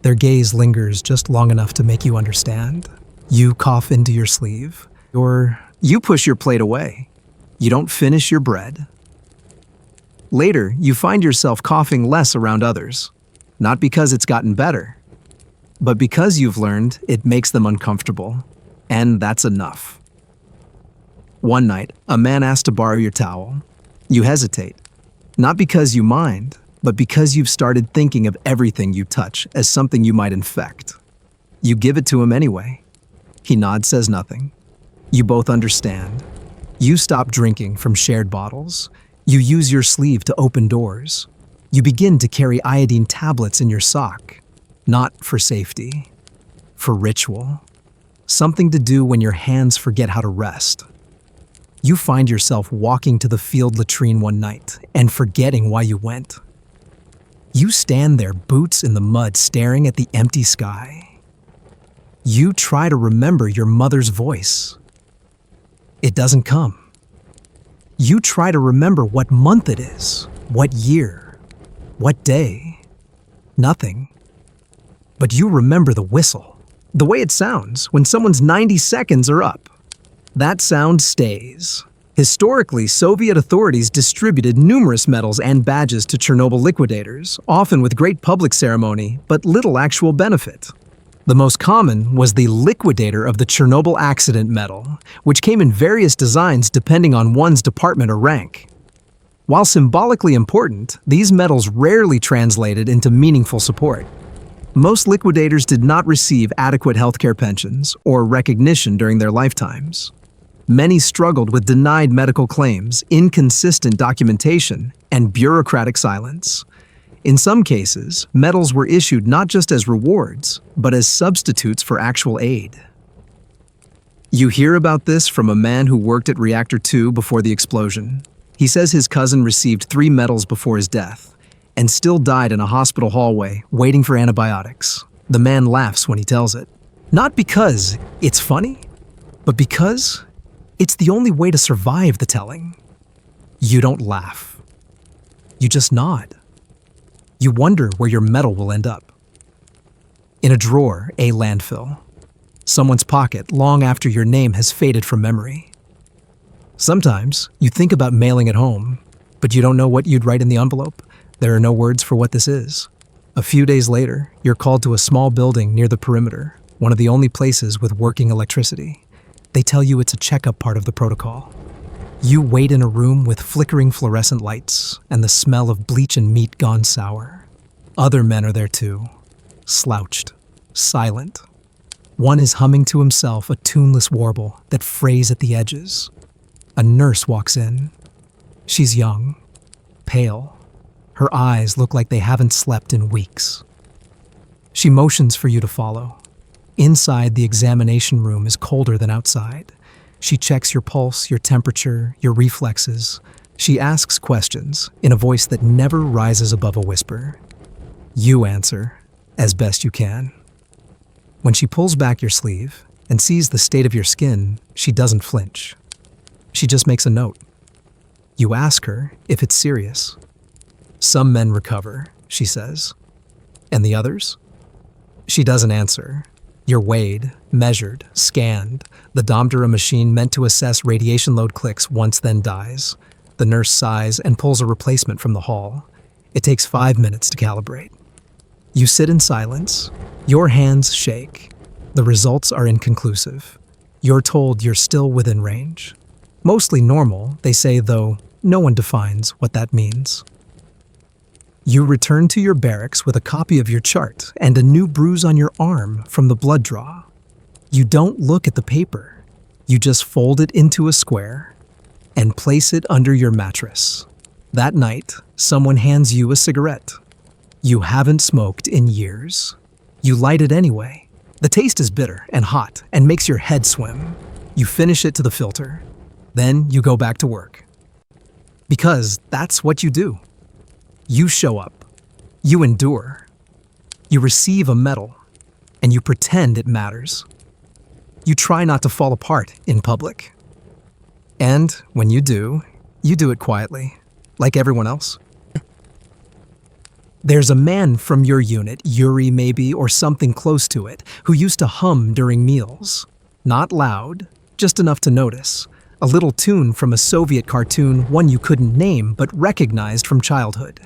Their gaze lingers just long enough to make you understand. You cough into your sleeve, or you push your plate away. You don't finish your bread. Later, you find yourself coughing less around others, not because it's gotten better, but because you've learned it makes them uncomfortable, and that's enough. One night, a man asks to borrow your towel. You hesitate, not because you mind, but because you've started thinking of everything you touch as something you might infect. You give it to him anyway. He nods, says nothing. You both understand. You stop drinking from shared bottles. You use your sleeve to open doors. You begin to carry iodine tablets in your sock, not for safety, for ritual. Something to do when your hands forget how to rest. You find yourself walking to the field latrine one night and forgetting why you went. You stand there, boots in the mud, staring at the empty sky. You try to remember your mother's voice. It doesn't come. You try to remember what month it is, what year, what day. Nothing. But you remember the whistle, the way it sounds when someone's 90 seconds are up. That sound stays. Historically, Soviet authorities distributed numerous medals and badges to Chernobyl liquidators, often with great public ceremony, but little actual benefit. The most common was the liquidator of the Chernobyl accident medal, which came in various designs depending on one's department or rank. While symbolically important, these medals rarely translated into meaningful support. Most liquidators did not receive adequate healthcare pensions or recognition during their lifetimes. Many struggled with denied medical claims, inconsistent documentation, and bureaucratic silence. In some cases, medals were issued not just as rewards, but as substitutes for actual aid. You hear about this from a man who worked at Reactor 2 before the explosion. He says his cousin received 3 medals before his death, and still died in a hospital hallway, waiting for antibiotics. The man laughs when he tells it. Not because it's funny, but because it's the only way to survive the telling. You don't laugh. You just nod. You wonder where your medal will end up. In a drawer, a landfill. Someone's pocket long after your name has faded from memory. Sometimes you think about mailing it home, but you don't know what you'd write in the envelope. There are no words for what this is. A few days later, you're called to a small building near the perimeter, one of the only places with working electricity. They tell you it's a checkup part of the protocol. You wait in a room with flickering fluorescent lights and the smell of bleach and meat gone sour. Other men are there too, slouched, silent. One is humming to himself a tuneless warble that frays at the edges. A nurse walks in. She's young, pale. Her eyes look like they haven't slept in weeks. She motions for you to follow. Inside, the examination room is colder than outside. She checks your pulse, your temperature, your reflexes. She asks questions in a voice that never rises above a whisper. You answer as best you can. When she pulls back your sleeve and sees the state of your skin, she doesn't flinch. She just makes a note. You ask her if it's serious. Some men recover, she says. And the others? She doesn't answer. You're weighed, measured, scanned. The Domdera machine meant to assess radiation load clicks once then dies. The nurse sighs and pulls a replacement from the hall. It takes 5 minutes to calibrate. You sit in silence. Your hands shake. The results are inconclusive. You're told you're still within range. Mostly normal, they say, though no one defines what that means. You return to your barracks with a copy of your chart and a new bruise on your arm from the blood draw. You don't look at the paper. You just fold it into a square and place it under your mattress. That night, someone hands you a cigarette. You haven't smoked in years. You light it anyway. The taste is bitter and hot and makes your head swim. You finish it to the filter. Then you go back to work. Because that's what you do. You show up. You endure. You receive a medal, and you pretend it matters. You try not to fall apart in public. And when you do it quietly, like everyone else. There's a man from your unit, Eerie maybe, or something close to it, who used to hum during meals. Not loud, just enough to notice. A little tune from a Soviet cartoon, one you couldn't name but recognized from childhood.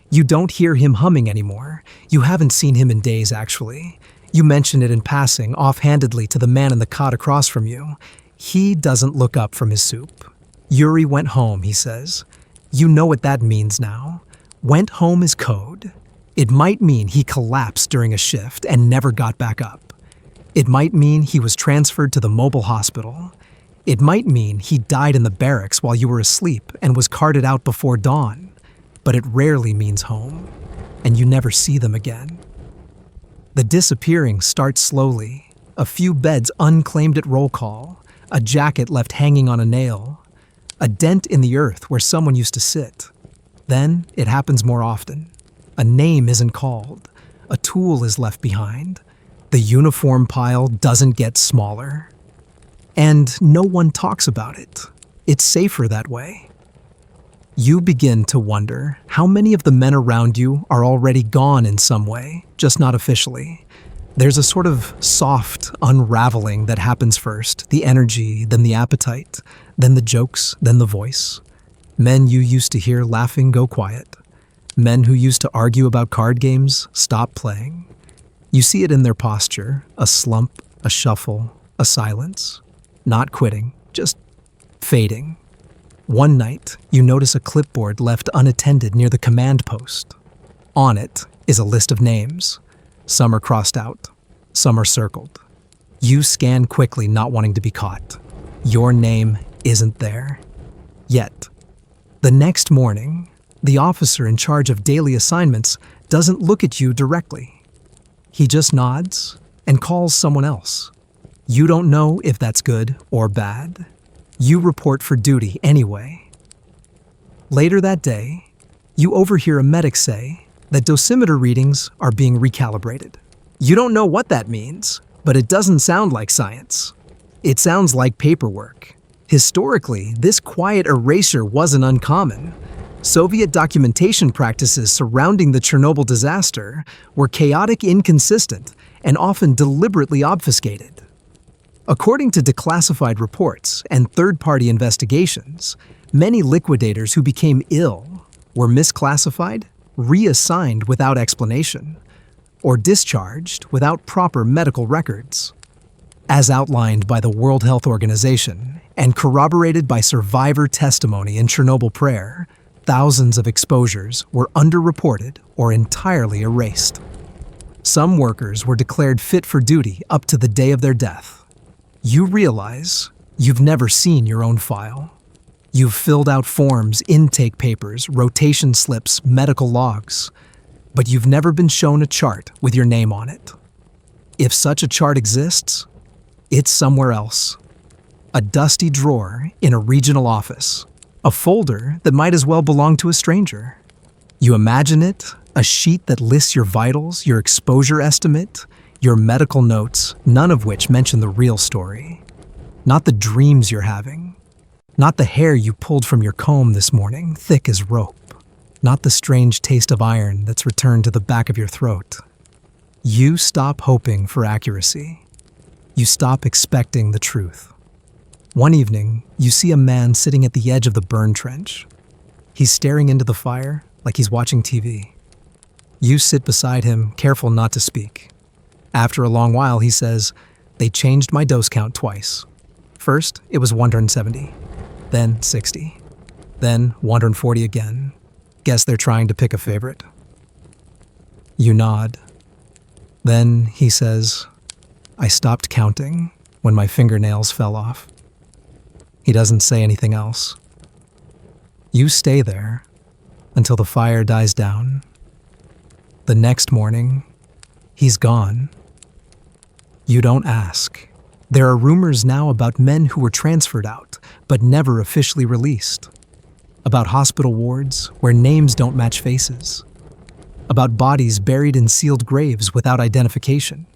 You don't hear him humming anymore. You haven't seen him in days, actually. You mention it in passing, offhandedly, to the man in the cot across from you. He doesn't look up from his soup. Yuri went home, he says. You know what that means now. Went home is code. It might mean he collapsed during a shift and never got back up. It might mean he was transferred to the mobile hospital. It might mean he died in the barracks while you were asleep and was carted out before dawn. But it rarely means home, and you never see them again. The disappearing starts slowly. A few beds unclaimed at roll call, a jacket left hanging on a nail, a dent in the earth where someone used to sit. Then it happens more often. A name isn't called. A tool is left behind. The uniform pile doesn't get smaller. And no one talks about it. It's safer that way. You begin to wonder how many of the men around you are already gone in some way, just not officially. There's a sort of soft unraveling that happens first, the energy, then the appetite, then the jokes, then the voice. Men you used to hear laughing go quiet. Men who used to argue about card games stop playing. You see it in their posture, a slump, a shuffle, a silence. Not quitting, just fading. One night, you notice a clipboard left unattended near the command post. On it is a list of names. Some are crossed out, some are circled. You scan quickly, not wanting to be caught. Your name isn't there. Yet. The next morning, the officer in charge of daily assignments doesn't look at you directly. He just nods and calls someone else. You don't know if that's good or bad. You report for duty anyway. Later that day, you overhear a medic say that dosimeter readings are being recalibrated. You don't know what that means, but it doesn't sound like science. It sounds like paperwork. Historically, this quiet erasure wasn't uncommon. Soviet documentation practices surrounding the Chernobyl disaster were chaotic, inconsistent, and often deliberately obfuscated. According to declassified reports and third-party investigations, many liquidators who became ill were misclassified, reassigned without explanation, or discharged without proper medical records. As outlined by the World Health Organization and corroborated by survivor testimony in Chernobyl Prayer, thousands of exposures were underreported or entirely erased. Some workers were declared fit for duty up to the day of their death. You realize you've never seen your own file. You've filled out forms, intake papers, rotation slips, medical logs, but you've never been shown a chart with your name on it. If such a chart exists, it's somewhere else. A dusty drawer in a regional office. A folder that might as well belong to a stranger. You imagine it, a sheet that lists your vitals, your exposure estimate, your medical notes, none of which mention the real story. Not the dreams you're having. Not the hair you pulled from your comb this morning, thick as rope. Not the strange taste of iron that's returned to the back of your throat. You stop hoping for accuracy. You stop expecting the truth. One evening, you see a man sitting at the edge of the burn trench. He's staring into the fire like he's watching TV. You sit beside him, careful not to speak. After a long while, he says, "They changed my dose count twice. First, it was 170, then 60, then 140 again. Guess they're trying to pick a favorite." You nod. Then he says, "I stopped counting when my fingernails fell off." He doesn't say anything else. You stay there until the fire dies down. The next morning, he's gone. You don't ask. There are rumors now about men who were transferred out, but never officially released. About hospital wards where names don't match faces. About bodies buried in sealed graves without identification.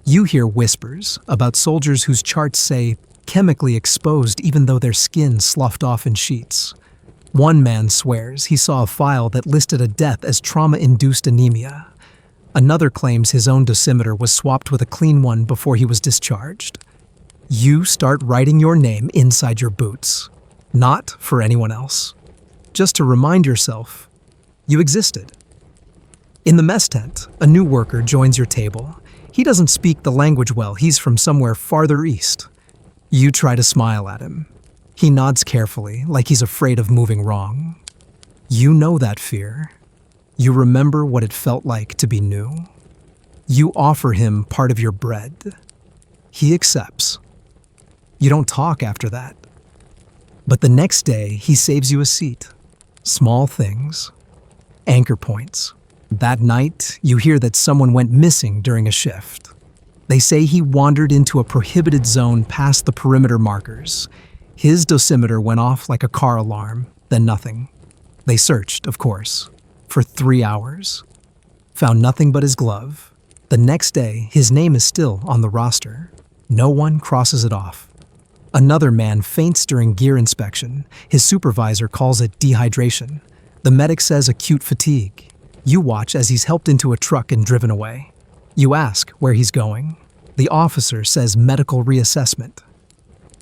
You hear whispers about soldiers whose charts say chemically exposed even though their skin sloughed off in sheets. One man swears he saw a file that listed a death as trauma-induced anemia. Another claims his own dosimeter was swapped with a clean one before he was discharged. You start writing your name inside your boots. Not for anyone else. Just to remind yourself you existed. In the mess tent, a new worker joins your table. He doesn't speak the language well. He's from somewhere farther east. You try to smile at him. He nods carefully, like he's afraid of moving wrong. You know that fear. You remember what it felt like to be new. You offer him part of your bread. He accepts. You don't talk after that. But the next day, he saves you a seat. Small things. Anchor points. That night, you hear that someone went missing during a shift. They say he wandered into a prohibited zone past the perimeter markers. His dosimeter went off like a car alarm, then nothing. They searched, of course, for 3 hours. Found nothing but his glove. The next day, his name is still on the roster. No one crosses it off. Another man faints during gear inspection. His supervisor calls it dehydration. The medic says acute fatigue. You watch as he's helped into a truck and driven away. You ask where he's going. The officer says medical reassessment.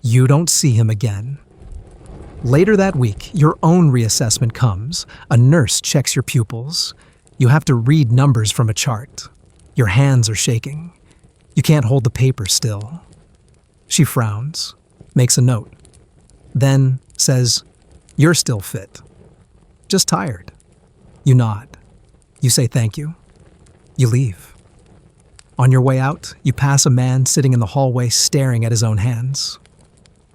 You don't see him again. Later that week, your own reassessment comes. A nurse checks your pupils. You have to read numbers from a chart. Your hands are shaking. You can't hold the paper still. She frowns, makes a note, then says, "You're still fit. Just tired." You nod. You say thank you. You leave. On your way out, you pass a man sitting in the hallway staring at his own hands.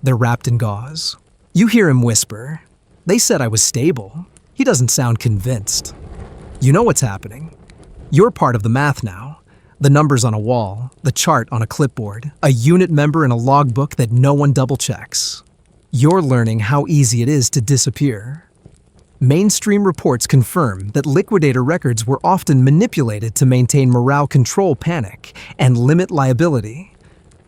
They're wrapped in gauze. You hear him whisper, "They said I was stable." He doesn't sound convinced. You know what's happening. You're part of the math now. The numbers on a wall, the chart on a clipboard, a unit member in a logbook that no one double-checks. You're learning how easy it is to disappear. Mainstream reports confirm that liquidator records were often manipulated to maintain morale, control panic, and limit liability.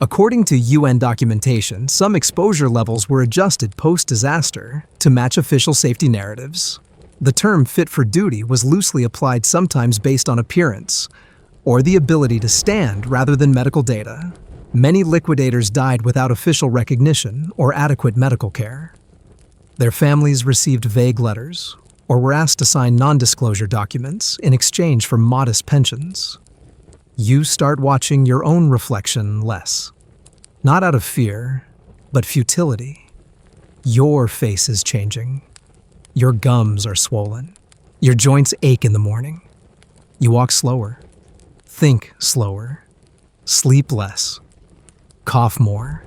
According to UN documentation, some exposure levels were adjusted post-disaster to match official safety narratives. The term fit for duty was loosely applied, sometimes based on appearance, or the ability to stand rather than medical data. Many liquidators died without official recognition or adequate medical care. Their families received vague letters or were asked to sign non-disclosure documents in exchange for modest pensions. You start watching your own reflection less. Not out of fear, but futility. Your face is changing. Your gums are swollen. Your joints ache in the morning. You walk slower. Think slower. Sleep less. Cough more.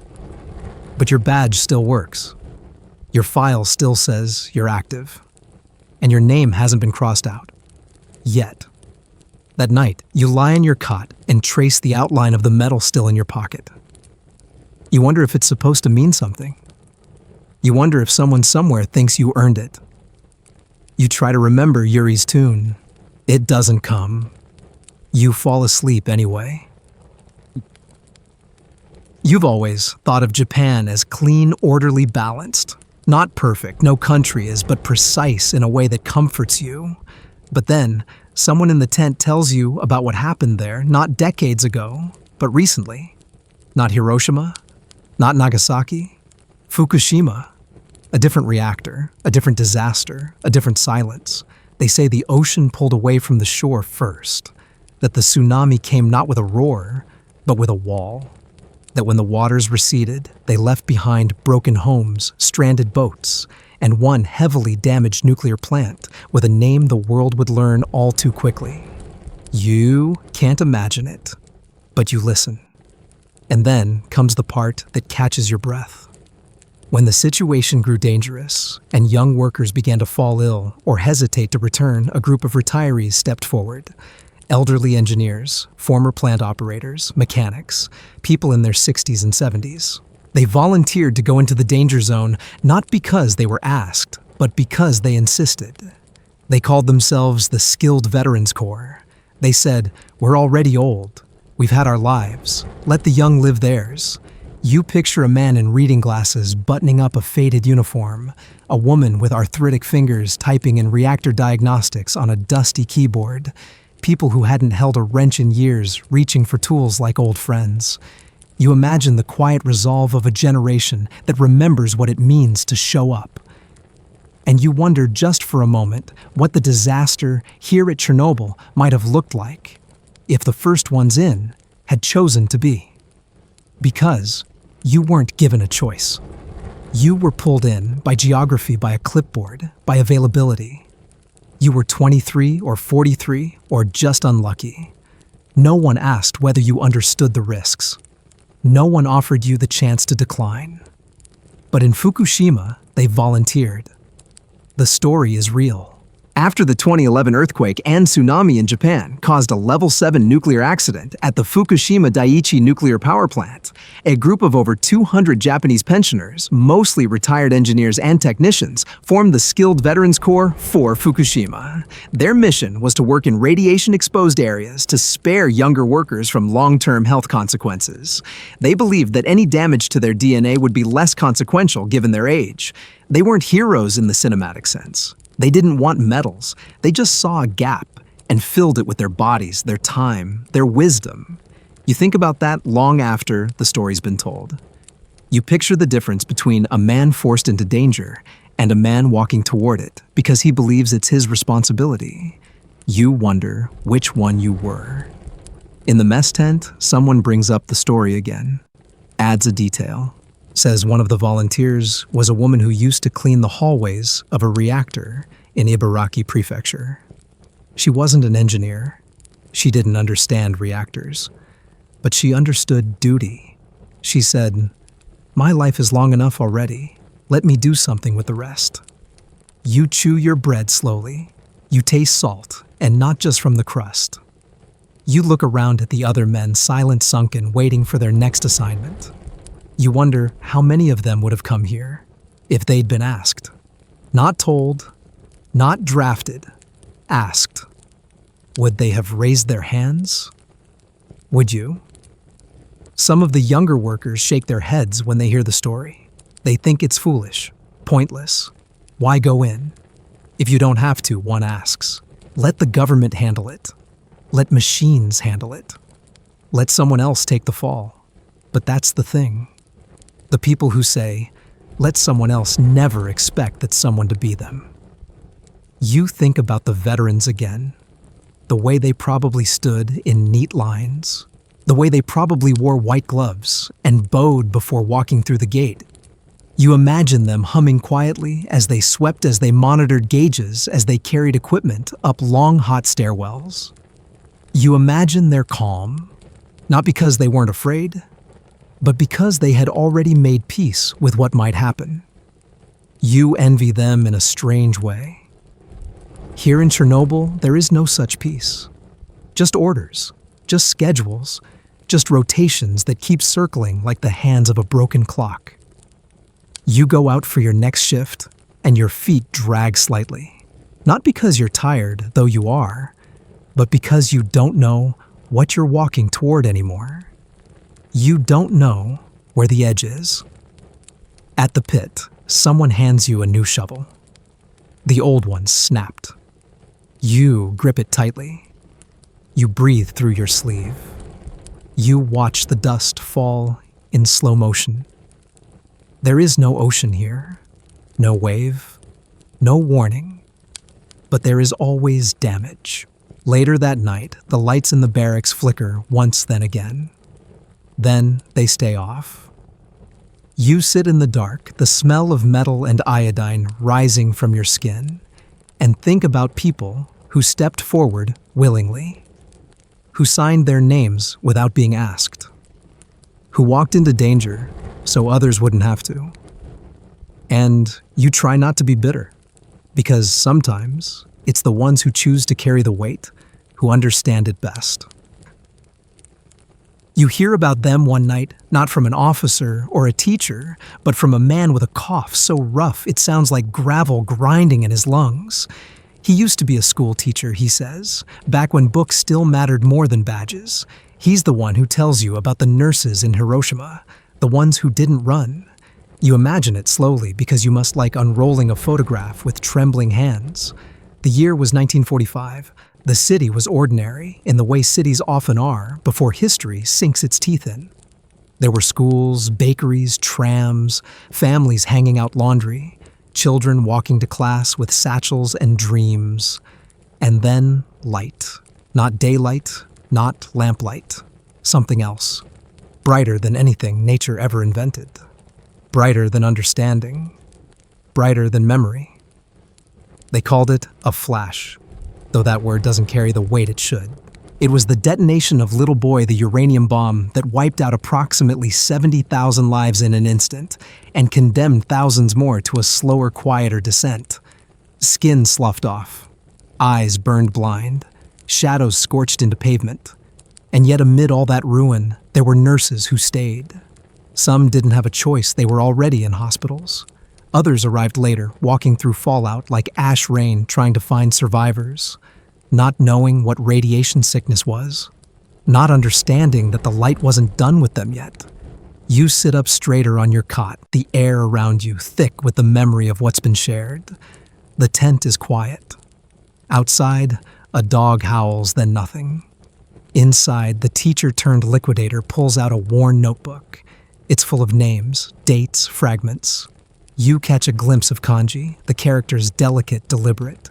But your badge still works. Your file still says you're active. And your name hasn't been crossed out. Yet. That night, you lie in your cot and trace the outline of the metal still in your pocket. You wonder if it's supposed to mean something. You wonder if someone somewhere thinks you earned it. You try to remember Yuri's tune. It doesn't come. You fall asleep anyway. You've always thought of Japan as clean, orderly, balanced. Not perfect, no country is, but precise in a way that comforts you. But then, someone in the tent tells you about what happened there, not decades ago, but recently. Not Hiroshima, not Nagasaki, Fukushima. A different reactor, a different disaster, a different silence. They say the ocean pulled away from the shore first, that the tsunami came not with a roar, but with a wall. That when the waters receded, they left behind broken homes, stranded boats, and one heavily damaged nuclear plant with a name the world would learn all too quickly. You can't imagine it, but you listen. And then comes the part that catches your breath. When the situation grew dangerous and young workers began to fall ill or hesitate to return, a group of retirees stepped forward. Elderly engineers, former plant operators, mechanics, people in their 60s and 70s. They volunteered to go into the danger zone not because they were asked, but because they insisted. They called themselves the Skilled Veterans Corps. They said, "We're already old. We've had our lives. Let the young live theirs." You picture a man in reading glasses buttoning up a faded uniform, a woman with arthritic fingers typing in reactor diagnostics on a dusty keyboard, people who hadn't held a wrench in years reaching for tools like old friends. You imagine the quiet resolve of a generation that remembers what it means to show up. And you wonder just for a moment what the disaster here at Chernobyl might have looked like if the first ones in had chosen to be. Because you weren't given a choice. You were pulled in by geography, by a clipboard, by availability. You were 23 or 43 or just unlucky. No one asked whether you understood the risks. No one offered you the chance to decline. But in Fukushima, they volunteered. The story is real. After the 2011 earthquake and tsunami in Japan caused a level 7 nuclear accident at the Fukushima Daiichi nuclear power plant, a group of over 200 Japanese pensioners, mostly retired engineers and technicians, formed the Skilled Veterans Corps for Fukushima. Their mission was to work in radiation-exposed areas to spare younger workers from long-term health consequences. They believed that any damage to their DNA would be less consequential given their age. They weren't heroes in the cinematic sense. They didn't want medals. They just saw a gap and filled it with their bodies, their time, their wisdom. You think about that long after the story's been told. You picture the difference between a man forced into danger and a man walking toward it because he believes it's his responsibility. You wonder which one you were. In the mess tent, someone brings up the story again, adds a detail. Says one of the volunteers was a woman who used to clean the hallways of a reactor in Ibaraki Prefecture. She wasn't an engineer. She didn't understand reactors. But she understood duty. She said, "My life is long enough already. Let me do something with the rest." You chew your bread slowly. You taste salt, and not just from the crust. You look around at the other men, silent, sunken, waiting for their next assignment. You wonder how many of them would have come here if they'd been asked. Not told, not drafted, asked. Would they have raised their hands? Would you? Some of the younger workers shake their heads when they hear the story. They think it's foolish, pointless. Why go in? If you don't have to, one asks. Let the government handle it. Let machines handle it. Let someone else take the fall. But that's the thing. The people who say, let someone else never expect that someone to be them. You think about the veterans again. The way they probably stood in neat lines. The way they probably wore white gloves and bowed before walking through the gate. You imagine them humming quietly as they swept, as they monitored gauges, as they carried equipment up long, hot stairwells. You imagine their calm, not because they weren't afraid, but because they had already made peace with what might happen. You envy them in a strange way. Here in Chernobyl, there is no such peace. Just orders, just schedules, just rotations that keep circling like the hands of a broken clock. You go out for your next shift, and your feet drag slightly. Not because you're tired, though you are, but because you don't know what you're walking toward anymore. You don't know where the edge is. At the pit, someone hands you a new shovel. The old one snapped. You grip it tightly. You breathe through your sleeve. You watch the dust fall in slow motion. There is no ocean here, no wave, no warning, but there is always damage. Later that night, the lights in the barracks flicker once then again. Then they stay off. You sit in the dark, the smell of metal and iodine rising from your skin, and think about people who stepped forward willingly, who signed their names without being asked, who walked into danger so others wouldn't have to. And you try not to be bitter, because sometimes it's the ones who choose to carry the weight who understand it best. You hear about them one night, not from an officer or a teacher, but from a man with a cough so rough it sounds like gravel grinding in his lungs. He used to be a school teacher, he says, back when books still mattered more than badges. He's the one who tells you about the nurses in Hiroshima, the ones who didn't run. You imagine it slowly because you must like unrolling a photograph with trembling hands. The year was 1945. The city was ordinary, in the way cities often are, before history sinks its teeth in. There were schools, bakeries, trams, families hanging out laundry, children walking to class with satchels and dreams. And then light. Not daylight, not lamplight. Something else. Brighter than anything nature ever invented. Brighter than understanding. Brighter than memory. They called it a flash, though that word doesn't carry the weight it should. It was the detonation of Little Boy, the uranium bomb that wiped out approximately 70,000 lives in an instant and condemned thousands more to a slower, quieter descent. Skin sloughed off, eyes burned blind, shadows scorched into pavement. And yet amid all that ruin, there were nurses who stayed. Some didn't have a choice, they were already in hospitals. Others arrived later, walking through fallout like ash rain trying to find survivors, not knowing what radiation sickness was, not understanding that the light wasn't done with them yet. You sit up straighter on your cot, the air around you thick with the memory of what's been shared. The tent is quiet. Outside, a dog howls, then nothing. Inside, the teacher-turned-liquidator pulls out a worn notebook. It's full of names, dates, fragments. You catch a glimpse of Kanji, the character's delicate, deliberate.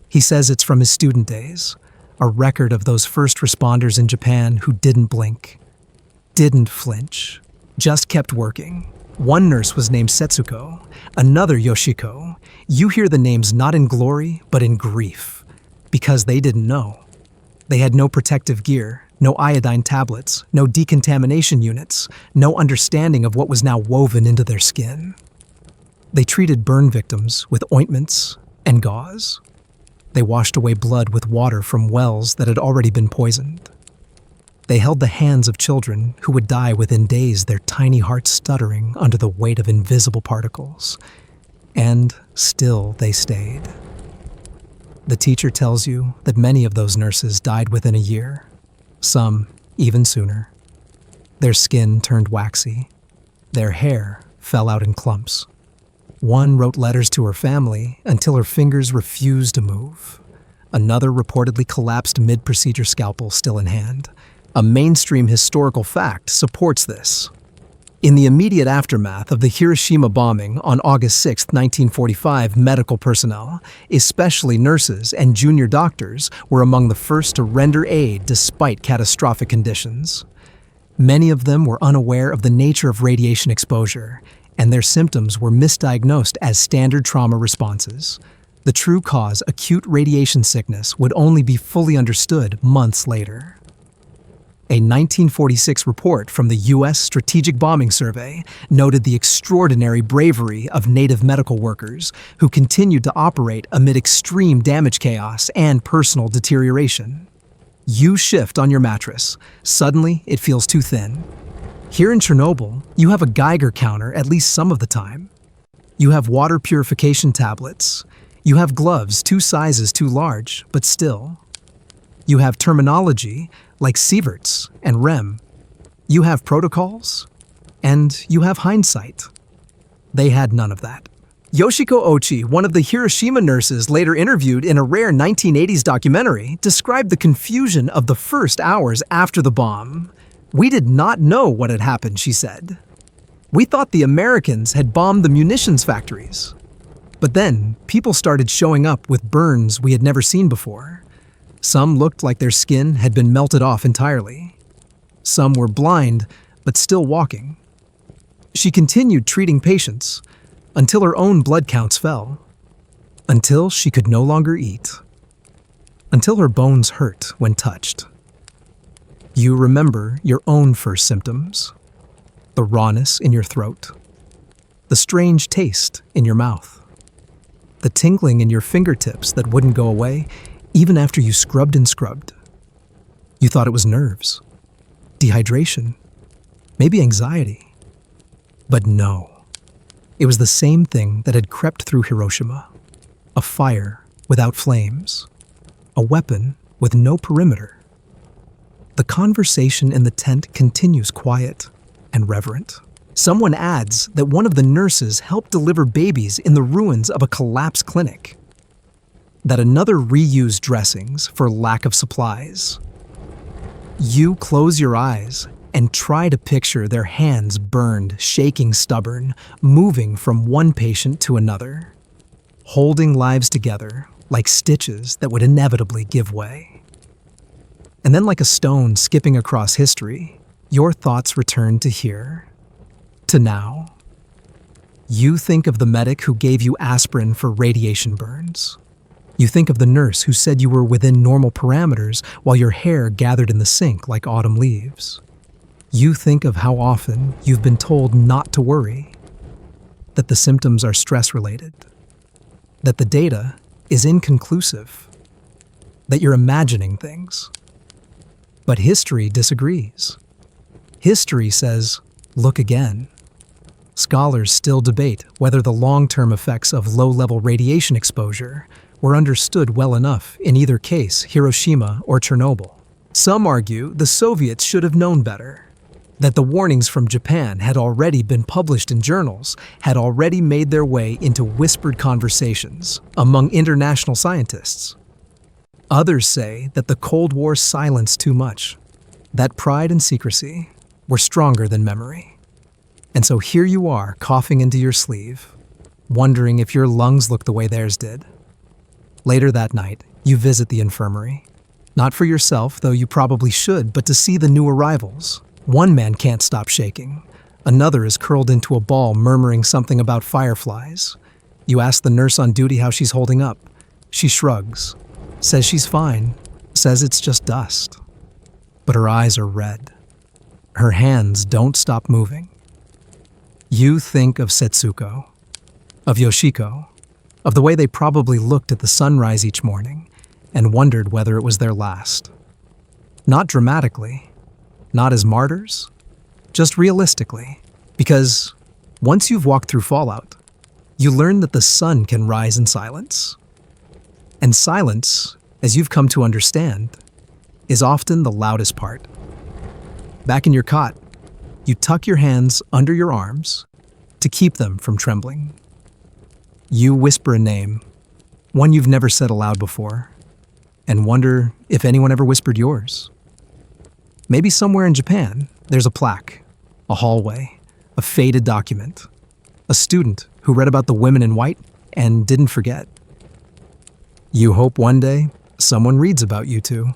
He says it's from his student days, a record of those first responders in Japan who didn't blink, didn't flinch, just kept working. One nurse was named Setsuko, another Yoshiko. You hear the names not in glory, but in grief, because they didn't know. They had no protective gear, no iodine tablets, no decontamination units, no understanding of what was now woven into their skin. They treated burn victims with ointments and gauze. They washed away blood with water from wells that had already been poisoned. They held the hands of children who would die within days, their tiny hearts stuttering under the weight of invisible particles. And still they stayed. The teacher tells you that many of those nurses died within a year, some even sooner. Their skin turned waxy. Their hair fell out in clumps. One wrote letters to her family until her fingers refused to move. Another reportedly collapsed mid-procedure, scalpel still in hand. A mainstream historical fact supports this. In the immediate aftermath of the Hiroshima bombing on August 6, 1945, medical personnel, especially nurses and junior doctors, were among the first to render aid despite catastrophic conditions. Many of them were unaware of the nature of radiation exposure, and their symptoms were misdiagnosed as standard trauma responses. The true cause, acute radiation sickness, would only be fully understood months later. A 1946 report from the U.S. Strategic Bombing Survey noted the extraordinary bravery of native medical workers who continued to operate amid extreme damage chaos and personal deterioration. You shift on your mattress. Suddenly, it feels too thin. Here in Chernobyl, you have a Geiger counter at least some of the time. You have water purification tablets. You have gloves 2 sizes too large, but still. You have terminology like sieverts and REM. You have protocols, and you have hindsight. They had none of that. Yoshiko Ochi, one of the Hiroshima nurses later interviewed in a rare 1980s documentary, described the confusion of the first hours after the bomb. "We did not know what had happened," she said. "We thought the Americans had bombed the munitions factories. But then, people started showing up with burns we had never seen before. Some looked like their skin had been melted off entirely. Some were blind, but still walking." She continued treating patients until her own blood counts fell, until she could no longer eat, until her bones hurt when touched. You remember your own first symptoms, the rawness in your throat, the strange taste in your mouth, the tingling in your fingertips that wouldn't go away even after you scrubbed and scrubbed. You thought it was nerves, dehydration, maybe anxiety. But no, it was the same thing that had crept through Hiroshima, a fire without flames, a weapon with no perimeter. The conversation in the tent continues quiet and reverent. Someone adds that one of the nurses helped deliver babies in the ruins of a collapsed clinic, that another reused dressings for lack of supplies. You close your eyes and try to picture their hands burned, shaking stubborn, moving from one patient to another, holding lives together like stitches that would inevitably give way. And then, like a stone skipping across history, your thoughts return to here, to now. You think of the medic who gave you aspirin for radiation burns. You think of the nurse who said you were within normal parameters while your hair gathered in the sink like autumn leaves. You think of how often you've been told not to worry, that the symptoms are stress-related, that the data is inconclusive, that you're imagining things. But history disagrees. History says, look again. Scholars still debate whether the long-term effects of low-level radiation exposure were understood well enough in either case, Hiroshima or Chernobyl. Some argue the Soviets should have known better, that the warnings from Japan had already been published in journals, had already made their way into whispered conversations among international scientists. Others say that the Cold War silenced too much, that pride and secrecy were stronger than memory. And so here you are, coughing into your sleeve, wondering if your lungs look the way theirs did. Later that night, you visit the infirmary. Not for yourself, though you probably should, but to see the new arrivals. One man can't stop shaking. Another is curled into a ball, murmuring something about fireflies. You ask the nurse on duty how she's holding up. She shrugs, says she's fine, says it's just dust. But her eyes are red. Her hands don't stop moving. You think of Setsuko, of Yoshiko, of the way they probably looked at the sunrise each morning and wondered whether it was their last. Not dramatically, not as martyrs, just realistically, because once you've walked through fallout, you learn that the sun can rise in silence. And silence, as you've come to understand, is often the loudest part. Back in your cot, you tuck your hands under your arms to keep them from trembling. You whisper a name, one you've never said aloud before, and wonder if anyone ever whispered yours. Maybe somewhere in Japan, there's a plaque, a hallway, a faded document, a student who read about the women in white and didn't forget. You hope one day someone reads about you two.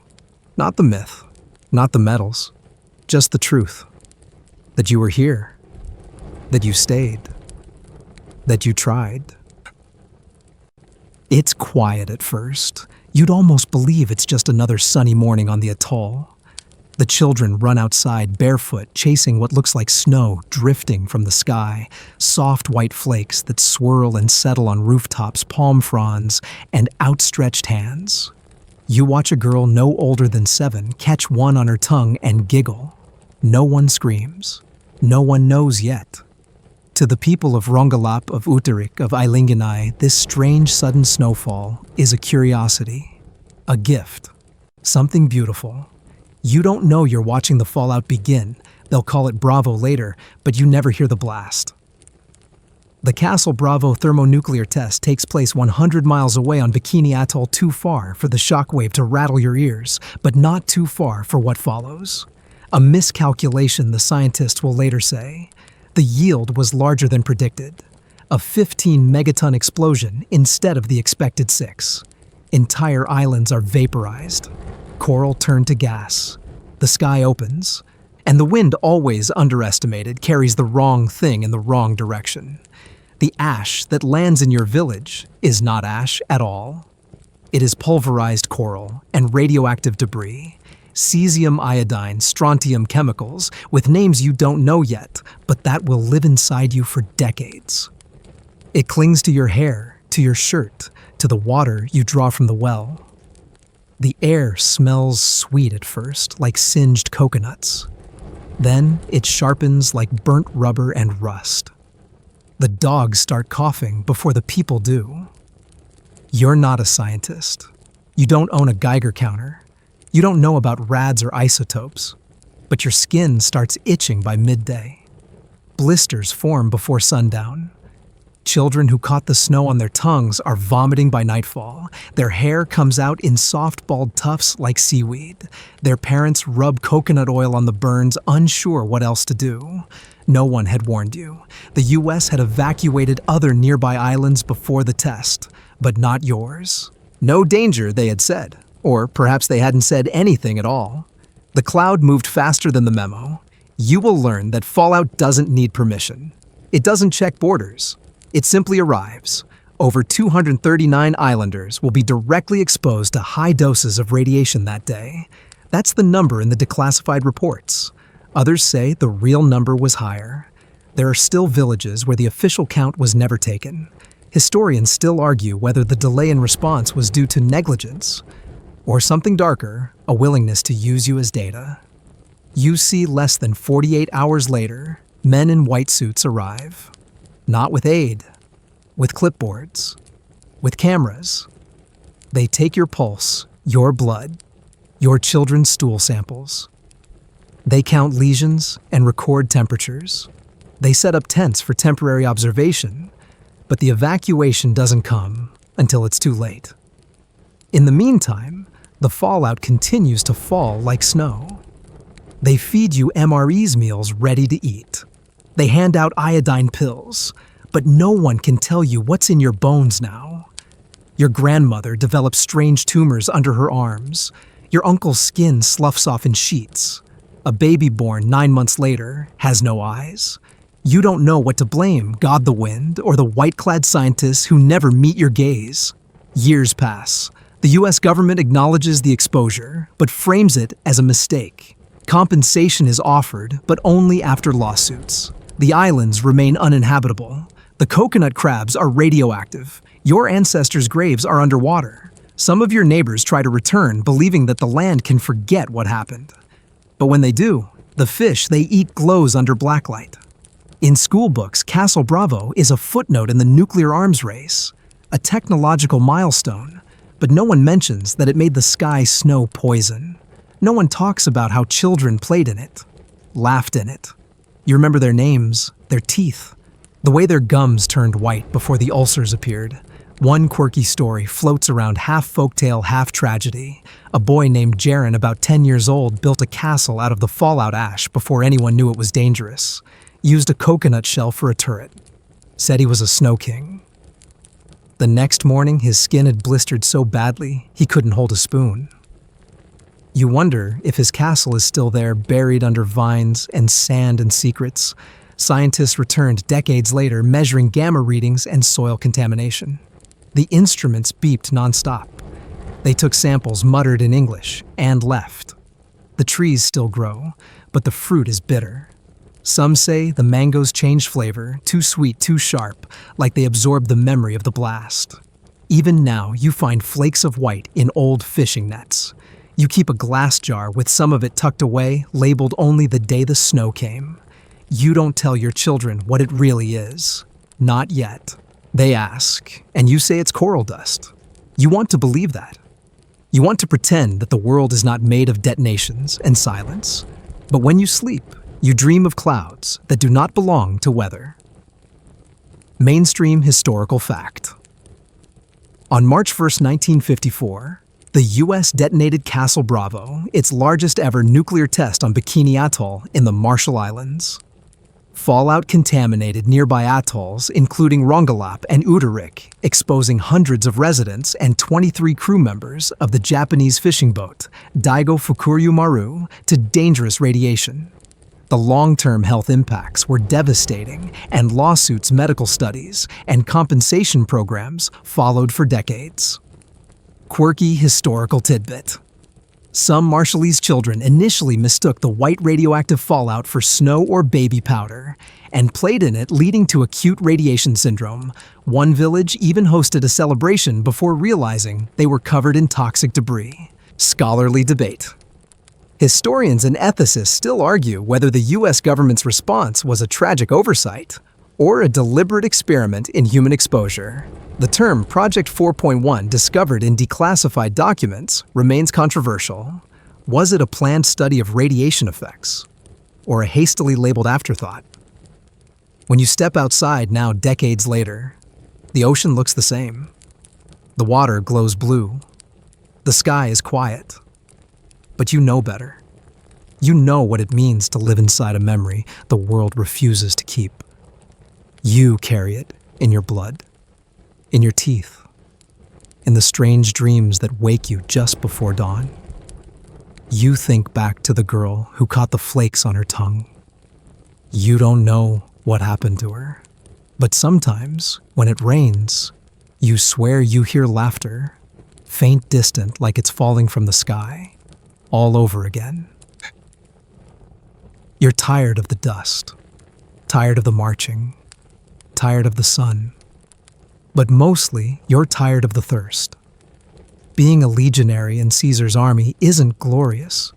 Not the myth, not the medals, just the truth. That you were here, that you stayed, that you tried. It's quiet at first. You'd almost believe it's just another sunny morning on the atoll. The children run outside barefoot, chasing what looks like snow drifting from the sky, soft white flakes that swirl and settle on rooftops, palm fronds, and outstretched hands. You watch a girl no older than 7 catch one on her tongue and giggle. No one screams. No one knows yet. To the people of Rongelap, of Uterik, of Eilingenai, this strange sudden snowfall is a curiosity, a gift, something beautiful. You don't know you're watching the fallout begin. They'll call it Bravo later, but you never hear the blast. The Castle Bravo thermonuclear test takes place 100 miles away on Bikini Atoll, too far for the shockwave to rattle your ears, but not too far for what follows. A miscalculation, the scientists will later say. The yield was larger than predicted. A 15-megaton explosion instead of the expected 6. Entire islands are vaporized. Coral turned to gas. The sky opens. And the wind, always underestimated, carries the wrong thing in the wrong direction. The ash that lands in your village is not ash at all. It is pulverized coral and radioactive debris. Cesium, iodine, strontium chemicals with names you don't know yet, but that will live inside you for decades. It clings to your hair, to your shirt, to the water you draw from the well. The air smells sweet at first, like singed coconuts. Then it sharpens like burnt rubber and rust. The dogs start coughing before the people do. You're not a scientist. You don't own a Geiger counter. You don't know about rads or isotopes, but your skin starts itching by midday. Blisters form before sundown. Children who caught the snow on their tongues are vomiting by nightfall. Their hair comes out in soft, bald tufts like seaweed. Their parents rub coconut oil on the burns, unsure what else to do. No one had warned you. The U.S. had evacuated other nearby islands before the test, but not yours. No danger, they had said. Or perhaps they hadn't said anything at all. The cloud moved faster than the memo. You will learn that fallout doesn't need permission. It doesn't check borders. It simply arrives. Over 239 islanders will be directly exposed to high doses of radiation that day. That's the number in the declassified reports. Others say the real number was higher. There are still villages where the official count was never taken. Historians still argue whether the delay in response was due to negligence or something darker, a willingness to use you as data. You see less than 48 hours later, men in white suits arrive. Not with aid, with clipboards, with cameras. They take your pulse, your blood, your children's stool samples. They count lesions and record temperatures. They set up tents for temporary observation, but the evacuation doesn't come until it's too late. In the meantime, the fallout continues to fall like snow. They feed you MRE's meals ready to eat. They hand out iodine pills, but no one can tell you what's in your bones now. Your grandmother develops strange tumors under her arms. Your uncle's skin sloughs off in sheets. A baby born 9 months later has no eyes. You don't know what to blame, God the wind, or the white-clad scientists who never meet your gaze. Years pass. The US government acknowledges the exposure, but frames it as a mistake. Compensation is offered, but only after lawsuits. The islands remain uninhabitable. The coconut crabs are radioactive. Your ancestors' graves are underwater. Some of your neighbors try to return, believing that the land can forget what happened. But when they do, the fish they eat glows under blacklight. In school books, Castle Bravo is a footnote in the nuclear arms race, a technological milestone, but no one mentions that it made the sky snow poison. No one talks about how children played in it, laughed in it. You remember their names, their teeth, the way their gums turned white before the ulcers appeared. One quirky story floats around half folktale, half tragedy. A boy named Jaren, about 10 years old, built a castle out of the fallout ash before anyone knew it was dangerous. Used a coconut shell for a turret. Said he was a snow king. The next morning, his skin had blistered so badly, he couldn't hold a spoon. You wonder if his castle is still there, buried under vines and sand and secrets. Scientists returned decades later, measuring gamma readings and soil contamination. The instruments beeped nonstop. They took samples muttered in English and left. The trees still grow, but the fruit is bitter. Some say the mangoes changed flavor, too sweet, too sharp, like they absorbed the memory of the blast. Even now, you find flakes of white in old fishing nets. You keep a glass jar with some of it tucked away, labeled only the day the snow came. You don't tell your children what it really is. Not yet. They ask, and you say it's coral dust. You want to believe that. You want to pretend that the world is not made of detonations and silence. But when you sleep, you dream of clouds that do not belong to weather. Mainstream historical fact. On March 1st, 1954, the US detonated Castle Bravo, its largest ever nuclear test on Bikini Atoll in the Marshall Islands. Fallout contaminated nearby atolls, including Rongelap and Udarik, exposing hundreds of residents and 23 crew members of the Japanese fishing boat Daigo Fukuryu Maru to dangerous radiation. The long-term health impacts were devastating, and lawsuits, medical studies, and compensation programs followed for decades. Quirky historical tidbit. Some Marshallese children initially mistook the white radioactive fallout for snow or baby powder and played in it, leading to acute radiation syndrome. One village even hosted a celebration before realizing they were covered in toxic debris. Scholarly debate. Historians and ethicists still argue whether the US government's response was a tragic oversight or a deliberate experiment in human exposure. The term Project 4.1, discovered in declassified documents, remains controversial. Was it a planned study of radiation effects, or a hastily labeled afterthought? When you step outside now, decades later, the ocean looks the same. The water glows blue. The sky is quiet. But you know better. You know what it means to live inside a memory the world refuses to keep. You carry it in your blood, in your teeth, in the strange dreams that wake you just before dawn. You think back to the girl who caught the flakes on her tongue. You don't know what happened to her, but sometimes, when it rains, you swear you hear laughter, faint, distant, like it's falling from the sky, all over again. You're tired of the dust, tired of the marching, tired of the sun. But mostly, you're tired of the thirst. Being a legionary in Caesar's army isn't glorious.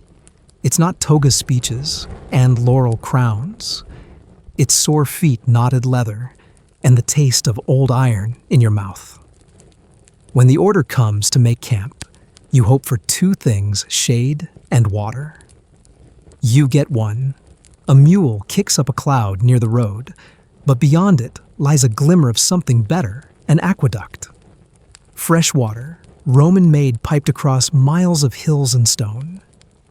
It's not toga speeches and laurel crowns. It's sore feet, knotted leather, and the taste of old iron in your mouth. When the order comes to make camp, you hope for two things: shade and water. You get one. A mule kicks up a cloud near the road, but beyond it lies a glimmer of something better, an aqueduct. Fresh water, Roman-made, piped across miles of hills and stone.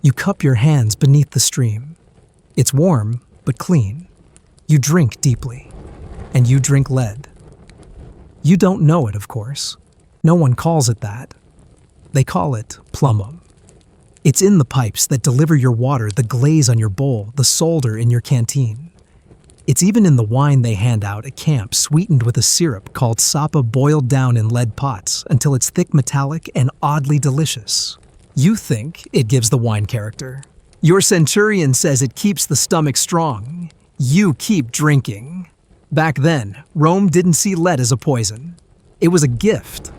You cup your hands beneath the stream. It's warm, but clean. You drink deeply, and you drink lead. You don't know it, of course. No one calls it that. They call it plumum. It's in the pipes that deliver your water, the glaze on your bowl, the solder in your canteen. It's even in the wine they hand out at camp, sweetened with a syrup called sapa, boiled down in lead pots until it's thick, metallic, and oddly delicious. You think it gives the wine character. Your centurion says it keeps the stomach strong. You keep drinking. Back then, Rome didn't see lead as a poison. It was a gift.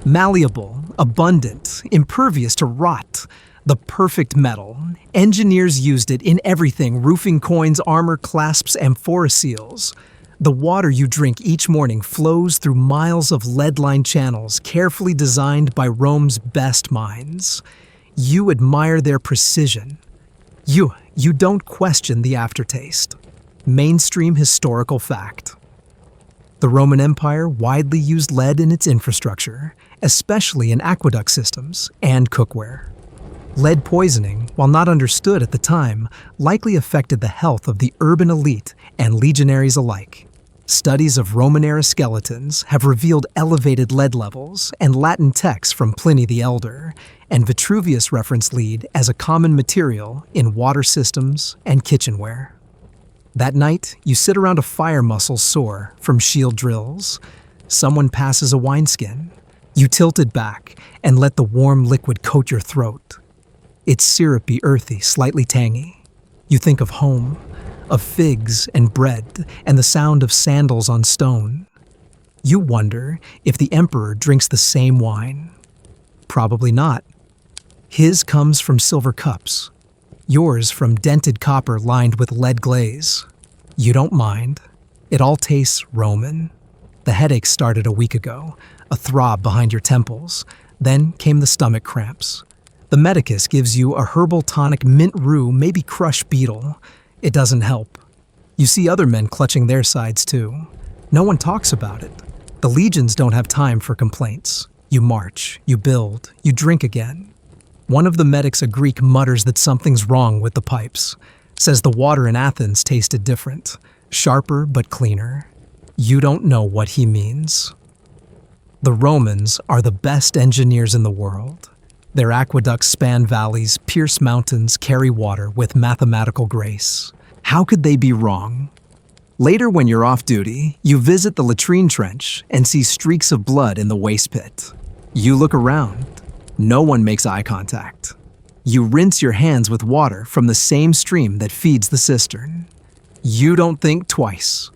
Malleable, abundant, impervious to rot. The perfect metal. Engineers used it in everything: roofing, coins, armor, clasps, amphora seals. The water you drink each morning flows through miles of lead-lined channels carefully designed by Rome's best minds. You admire their precision. You don't question the aftertaste. Mainstream historical fact. The Roman Empire widely used lead in its infrastructure, especially in aqueduct systems and cookware. Lead poisoning, while not understood at the time, likely affected the health of the urban elite and legionaries alike. Studies of Roman-era skeletons have revealed elevated lead levels, and Latin texts from Pliny the Elder and Vitruvius reference lead as a common material in water systems and kitchenware. That night, you sit around a fire muscle sore from shield drills. Someone passes a wineskin. You tilt it back and let the warm liquid coat your throat. It's syrupy, earthy, slightly tangy. You think of home, of figs and bread, and the sound of sandals on stone. You wonder if the emperor drinks the same wine. Probably not. His comes from silver cups. Yours from dented copper lined with lead glaze. You don't mind. It all tastes Roman. The headache started a week ago, a throb behind your temples. Then came the stomach cramps. The medicus gives you a herbal tonic, mint rue, maybe crushed beetle. It doesn't help. You see other men clutching their sides too. No one talks about it. The legions don't have time for complaints. You march, you build, you drink again. One of the medics, a Greek, mutters that something's wrong with the pipes. Says the water in Athens tasted different, sharper but cleaner. You don't know what he means. The Romans are the best engineers in the world. Their aqueducts span valleys, pierce mountains, carry water with mathematical grace. How could they be wrong? Later, when you're off duty, you visit the latrine trench and see streaks of blood in the waste pit. You look around. No one makes eye contact. You rinse your hands with water from the same stream that feeds the cistern. You don't think twice.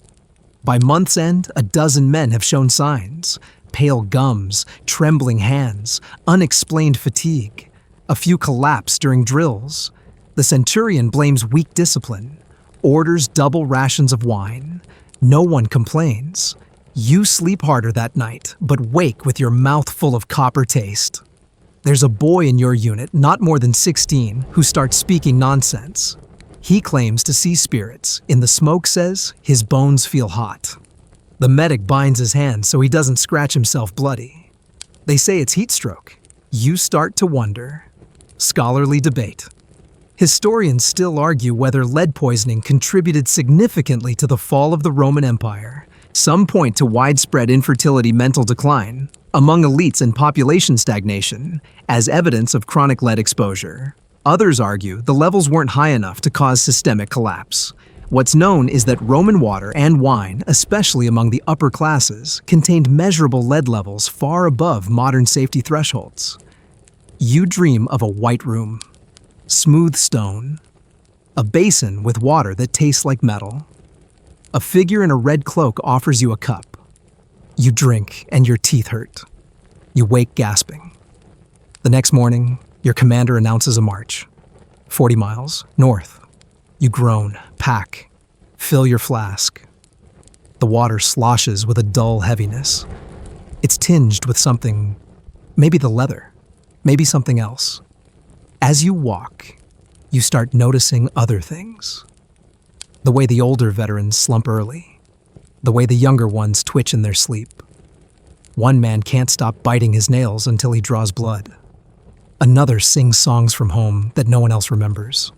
By month's end, a dozen men have shown signs. Pale gums, trembling hands, unexplained fatigue. A few collapse during drills. The centurion blames weak discipline, orders double rations of wine. No one complains. You sleep harder that night, but wake with your mouth full of copper taste. There's a boy in your unit, not more than 16, who starts speaking nonsense. He claims to see spirits. In the smoke says his bones feel hot. The medic binds his hands so he doesn't scratch himself bloody. They say it's heat stroke. You start to wonder. Scholarly debate. Historians still argue whether lead poisoning contributed significantly to the fall of the Roman Empire. Some point to widespread infertility, mental decline among elites, and population stagnation as evidence of chronic lead exposure. Others argue the levels weren't high enough to cause systemic collapse. What's known is that Roman water and wine, especially among the upper classes, contained measurable lead levels far above modern safety thresholds. You dream of a white room, smooth stone, a basin with water that tastes like metal. A figure in a red cloak offers you a cup. You drink and your teeth hurt. You wake gasping. The next morning, your commander announces a march. 40 miles north. You groan, pack, fill your flask. The water sloshes with a dull heaviness. It's tinged with something, maybe the leather, maybe something else. As you walk, you start noticing other things. The way the older veterans slump early. The way the younger ones twitch in their sleep. One man can't stop biting his nails until he draws blood. Another sings songs from home that no one else remembers.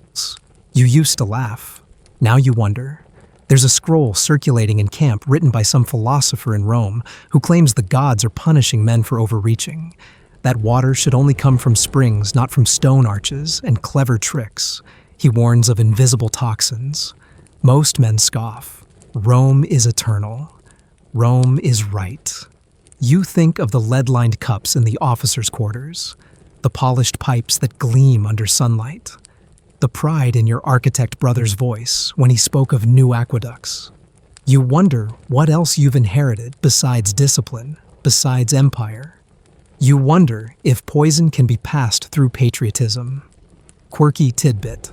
You used to laugh. Now you wonder. There's a scroll circulating in camp written by some philosopher in Rome who claims the gods are punishing men for overreaching. That water should only come from springs, not from stone arches and clever tricks. He warns of invisible toxins. Most men scoff. Rome is eternal. Rome is right. You think of the lead-lined cups in the officers' quarters, the polished pipes that gleam under sunlight, the pride in your architect brother's voice when he spoke of new aqueducts. You wonder what else you've inherited besides discipline, besides empire. You wonder if poison can be passed through patriotism. Quirky tidbit.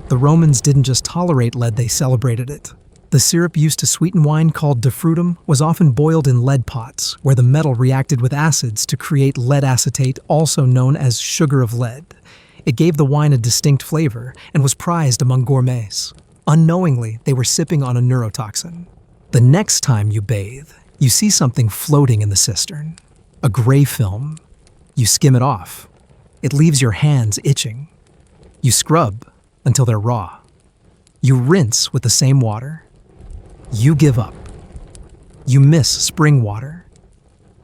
The Romans didn't just tolerate lead, they celebrated it. The syrup used to sweeten wine called defrutum was often boiled in lead pots, where the metal reacted with acids to create lead acetate, also known as sugar of lead. It gave the wine a distinct flavor and was prized among gourmets. Unknowingly, they were sipping on a neurotoxin. The next time you bathe, you see something floating in the cistern. A gray film. You skim it off. It leaves your hands itching. You scrub until they're raw. You rinse with the same water. You give up. You miss spring water.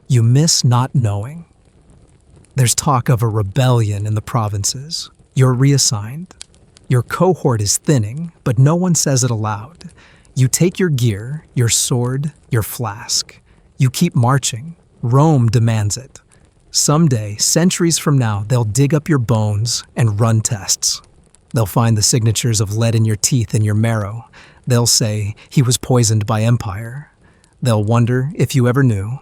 You miss not knowing. There's talk of a rebellion in the provinces. You're reassigned. Your cohort is thinning, but no one says it aloud. You take your gear, your sword, your flask. You keep marching. Rome demands it. Someday, centuries from now, they'll dig up your bones and run tests. They'll find the signatures of lead in your teeth and your marrow. They'll say he was poisoned by empire. They'll wonder if you ever knew.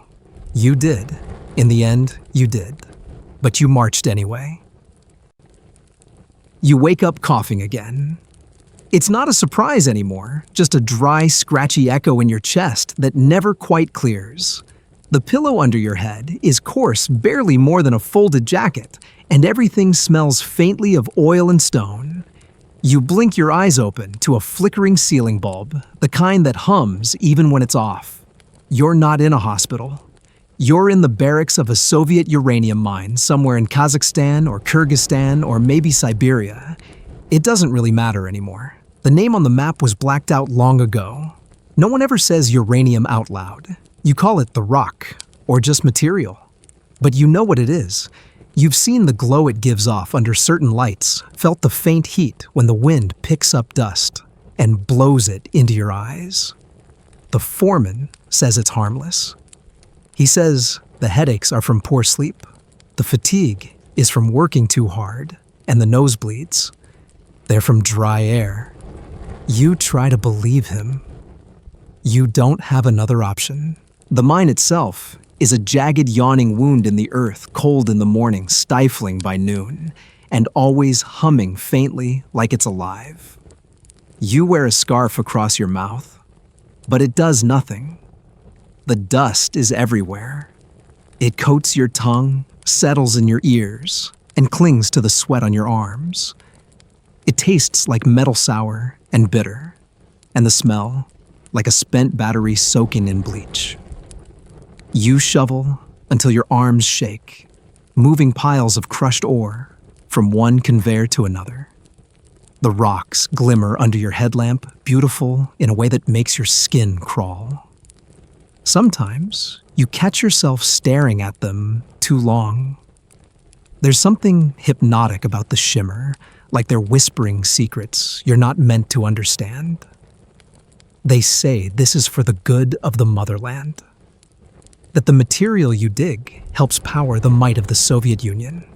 You did. In the end, you did. But you marched anyway. You wake up coughing again. It's not a surprise anymore, just a dry, scratchy echo in your chest that never quite clears. The pillow under your head is coarse, barely more than a folded jacket, and everything smells faintly of oil and stone. You blink your eyes open to a flickering ceiling bulb, the kind that hums even when it's off. You're not in a hospital. You're in the barracks of a Soviet uranium mine somewhere in Kazakhstan or Kyrgyzstan or maybe Siberia. It doesn't really matter anymore. The name on the map was blacked out long ago. No one ever says uranium out loud. You call it the rock, or just material. But you know what it is. You've seen the glow it gives off under certain lights, felt the faint heat when the wind picks up dust and blows it into your eyes. The foreman says it's harmless. He says the headaches are from poor sleep, the fatigue is from working too hard, and the nosebleeds, they're from dry air. You try to believe him. You don't have another option. The mine itself is a jagged, yawning wound in the earth, cold in the morning, stifling by noon, and always humming faintly like it's alive. You wear a scarf across your mouth, but it does nothing. The dust is everywhere. It coats your tongue, settles in your ears, and clings to the sweat on your arms. It tastes like metal sour and bitter, and the smell like a spent battery soaking in bleach. You shovel until your arms shake, moving piles of crushed ore from one conveyor to another. The rocks glimmer under your headlamp, beautiful in a way that makes your skin crawl. Sometimes you catch yourself staring at them too long. There's something hypnotic about the shimmer, like they're whispering secrets you're not meant to understand. They say this is for the good of the motherland, that the material you dig helps power the might of the Soviet Union.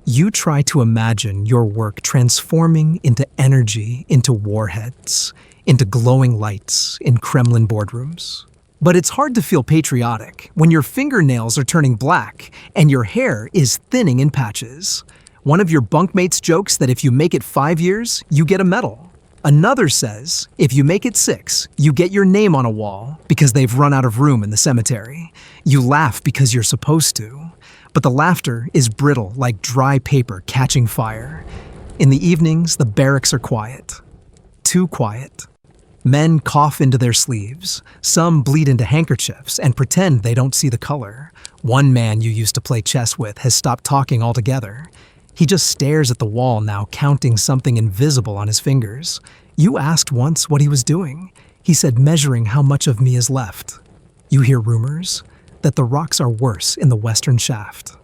You try to imagine your work transforming into energy, into warheads, into glowing lights in Kremlin boardrooms. But it's hard to feel patriotic when your fingernails are turning black and your hair is thinning in patches. One of your bunkmates jokes that if you make it 5 years, you get a medal. Another says, if you make it 6, you get your name on a wall because they've run out of room in the cemetery. You laugh because you're supposed to, but the laughter is brittle like dry paper catching fire. In the evenings, the barracks are quiet. Too quiet. Men cough into their sleeves. Some bleed into handkerchiefs and pretend they don't see the color. One man you used to play chess with has stopped talking altogether. He just stares at the wall now, counting something invisible on his fingers. You asked once what he was doing. He said, measuring how much of me is left. You hear rumors that the rocks are worse in the western shaft.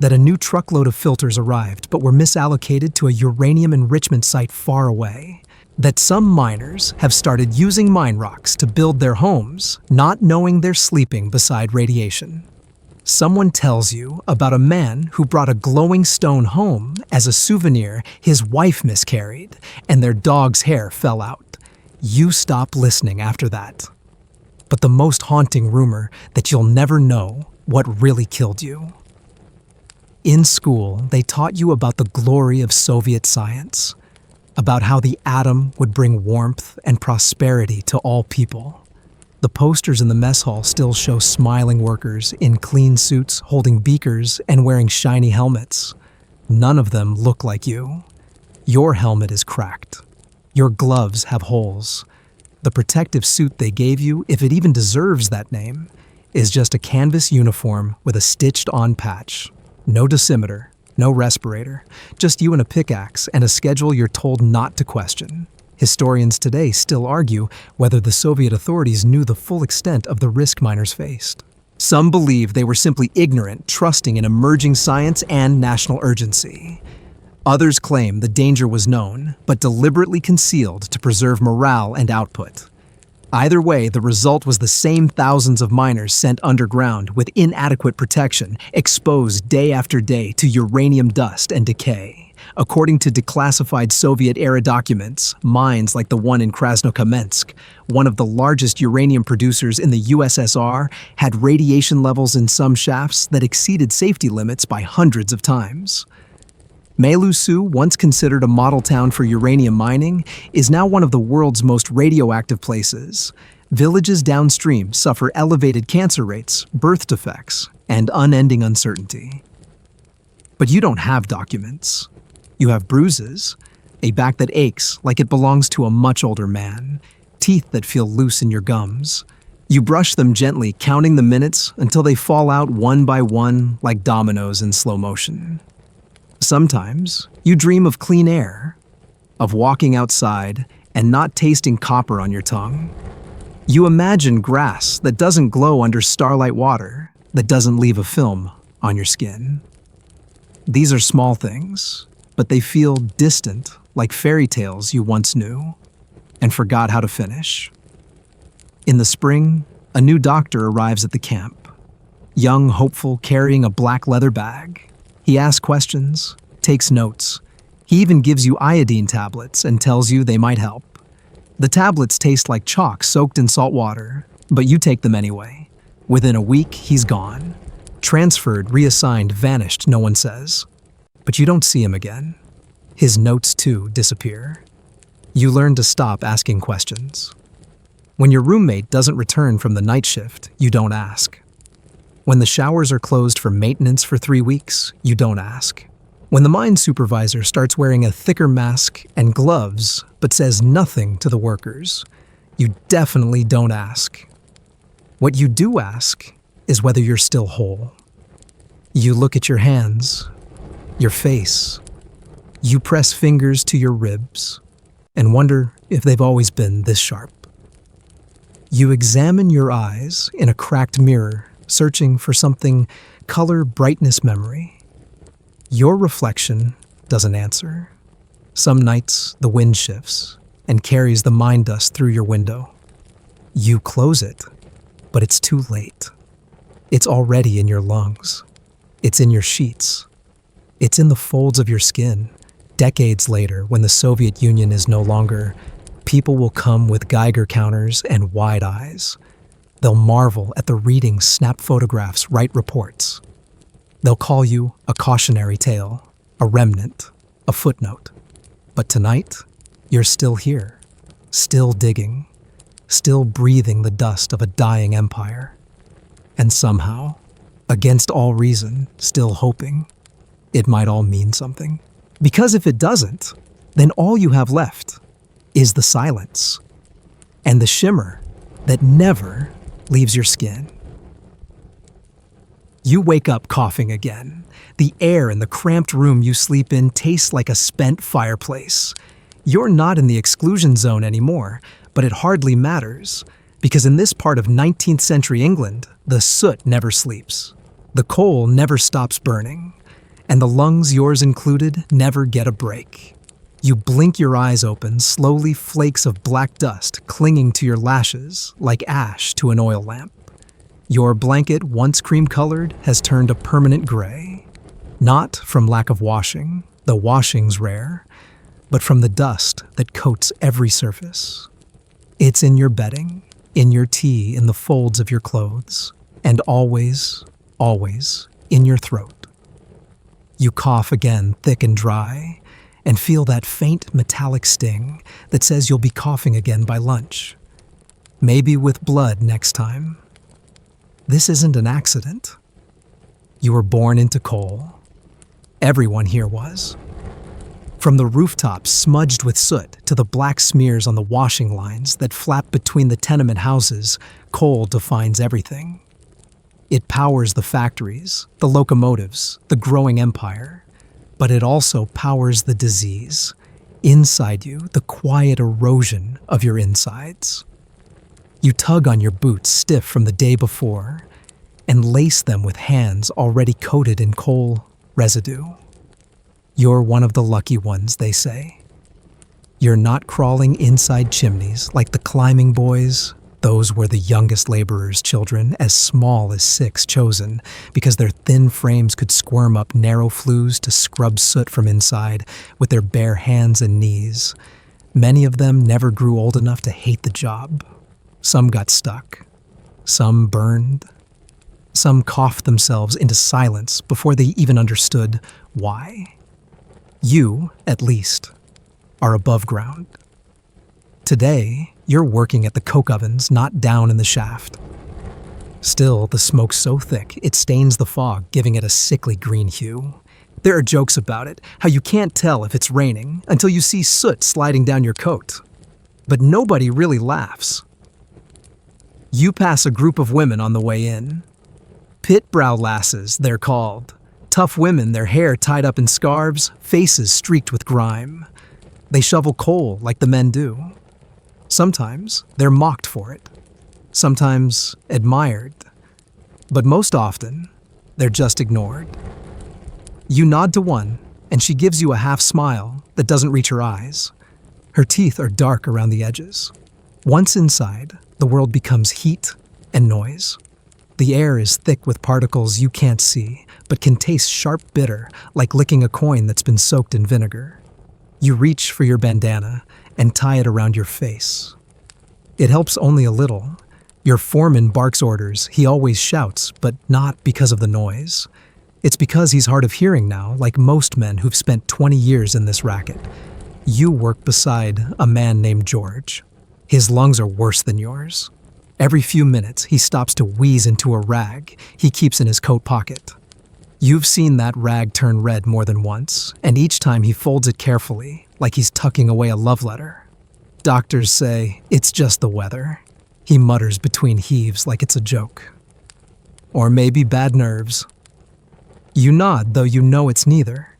that a new truckload of filters arrived but were misallocated to a uranium enrichment site far away, that some miners have started using mine rocks to build their homes, not knowing they're sleeping beside radiation. Someone tells you about a man who brought a glowing stone home as a souvenir his wife miscarried and their dog's hair fell out. You stop listening after that. But the most haunting rumor that you'll never know what really killed you. In school, they taught you about the glory of Soviet science, about how the atom would bring warmth and prosperity to all people. The posters in the mess hall still show smiling workers in clean suits holding beakers and wearing shiny helmets. None of them look like you. Your helmet is cracked. Your gloves have holes. The protective suit they gave you, if it even deserves that name, is just a canvas uniform with a stitched-on patch. No dosimeter, no respirator, just you and a pickaxe and a schedule you're told not to question. Historians today still argue whether the Soviet authorities knew the full extent of the risk miners faced. Some believe they were simply ignorant, trusting in emerging science and national urgency. Others claim the danger was known, but deliberately concealed to preserve morale and output. Either way, the result was the same thousands of miners sent underground with inadequate protection, exposed day after day to uranium dust and decay. According to declassified Soviet-era documents, mines like the one in Krasnokamensk, one of the largest uranium producers in the USSR, had radiation levels in some shafts that exceeded safety limits by hundreds of times. Melusu, once considered a model town for uranium mining, is now one of the world's most radioactive places. Villages downstream suffer elevated cancer rates, birth defects, and unending uncertainty. But you don't have documents. You have bruises, a back that aches like it belongs to a much older man, teeth that feel loose in your gums. You brush them gently, counting the minutes until they fall out one by one like dominoes in slow motion. Sometimes, you dream of clean air, of walking outside and not tasting copper on your tongue. You imagine grass that doesn't glow under starlight water, that doesn't leave a film on your skin. These are small things, but they feel distant, like fairy tales you once knew and forgot how to finish. In the spring, a new doctor arrives at the camp. Young, hopeful, carrying a black leather bag. He asks questions, takes notes. He even gives you iodine tablets and tells you they might help. The tablets taste like chalk soaked in salt water, but you take them anyway. Within a week, he's gone. Transferred, reassigned, vanished, no one says. But you don't see him again. His notes, too, disappear. You learn to stop asking questions. When your roommate doesn't return from the night shift, you don't ask. When the showers are closed for maintenance for 3 weeks, you don't ask. When the mine supervisor starts wearing a thicker mask and gloves but says nothing to the workers, you definitely don't ask. What you do ask is whether you're still whole. You look at your hands, your face. You press fingers to your ribs and wonder if they've always been this sharp. You examine your eyes in a cracked mirror, searching for something color, brightness, memory. Your reflection doesn't answer. Some nights, the wind shifts and carries the mine dust through your window. You close it, but it's too late. It's already in your lungs. It's in your sheets. It's in the folds of your skin. Decades later, when the Soviet Union is no longer, people will come with Geiger counters and wide eyes. They'll marvel at the readings, snap photographs, write reports. They'll call you a cautionary tale, a remnant, a footnote. But tonight, you're still here, still digging, still breathing the dust of a dying empire. And somehow, against all reason, still hoping, it might all mean something. Because if it doesn't, then all you have left is the silence and the shimmer that never leaves your skin. You wake up coughing again. The air in the cramped room you sleep in tastes like a spent fireplace. You're not in the exclusion zone anymore, but it hardly matters, because in this part of 19th century England, the soot never sleeps. The coal never stops burning. and the lungs, yours included, never get a break. You blink your eyes open, slowly flakes of black dust clinging to your lashes like ash to an oil lamp. Your blanket, once cream-colored, has turned a permanent gray. Not from lack of washing, though washing's rare, but from the dust that coats every surface. It's in your bedding, in your tea, in the folds of your clothes, and always, always in your throat. You cough again, thick and dry, and feel that faint metallic sting that says you'll be coughing again by lunch. Maybe with blood next time. This isn't an accident. You were born into coal. Everyone here was. From the rooftops smudged with soot to the black smears on the washing lines that flap between the tenement houses, coal defines everything. It powers the factories, the locomotives, the growing empire, but it also powers the disease. Inside you, the quiet erosion of your insides. You tug on your boots stiff from the day before and lace them with hands already coated in coal residue. You're one of the lucky ones, they say. You're not crawling inside chimneys like the climbing boys. Those were the youngest laborers' children, as small as 6, chosen because their thin frames could squirm up narrow flues to scrub soot from inside with their bare hands and knees. Many of them never grew old enough to hate the job. Some got stuck. Some burned. Some coughed themselves into silence before they even understood why. You, at least, are above ground. Today, you're working at the coke ovens, not down in the shaft. Still, the smoke's so thick, it stains the fog, giving it a sickly green hue. There are jokes about it, how you can't tell if it's raining until you see soot sliding down your coat. But nobody really laughs. You pass a group of women on the way in. Pit brow lasses, they're called. Tough women, their hair tied up in scarves, faces streaked with grime. They shovel coal like the men do. Sometimes they're mocked for it. Sometimes admired. But most often, they're just ignored. You nod to one, and she gives you a half smile that doesn't reach her eyes. Her teeth are dark around the edges. Once inside, the world becomes heat and noise. The air is thick with particles you can't see, but can taste sharp bitter, like licking a coin that's been soaked in vinegar. You reach for your bandana and tie it around your face. It helps only a little. Your foreman barks orders. He always shouts, but not because of the noise. It's because he's hard of hearing now, like most men who've spent 20 years in this racket. You work beside a man named George. His lungs are worse than yours. Every few minutes, he stops to wheeze into a rag he keeps in his coat pocket. You've seen that rag turn red more than once, and each time he folds it carefully, like he's tucking away a love letter. Doctors say it's just the weather. He mutters between heaves like it's a joke. Or maybe bad nerves. You nod, though you know it's neither.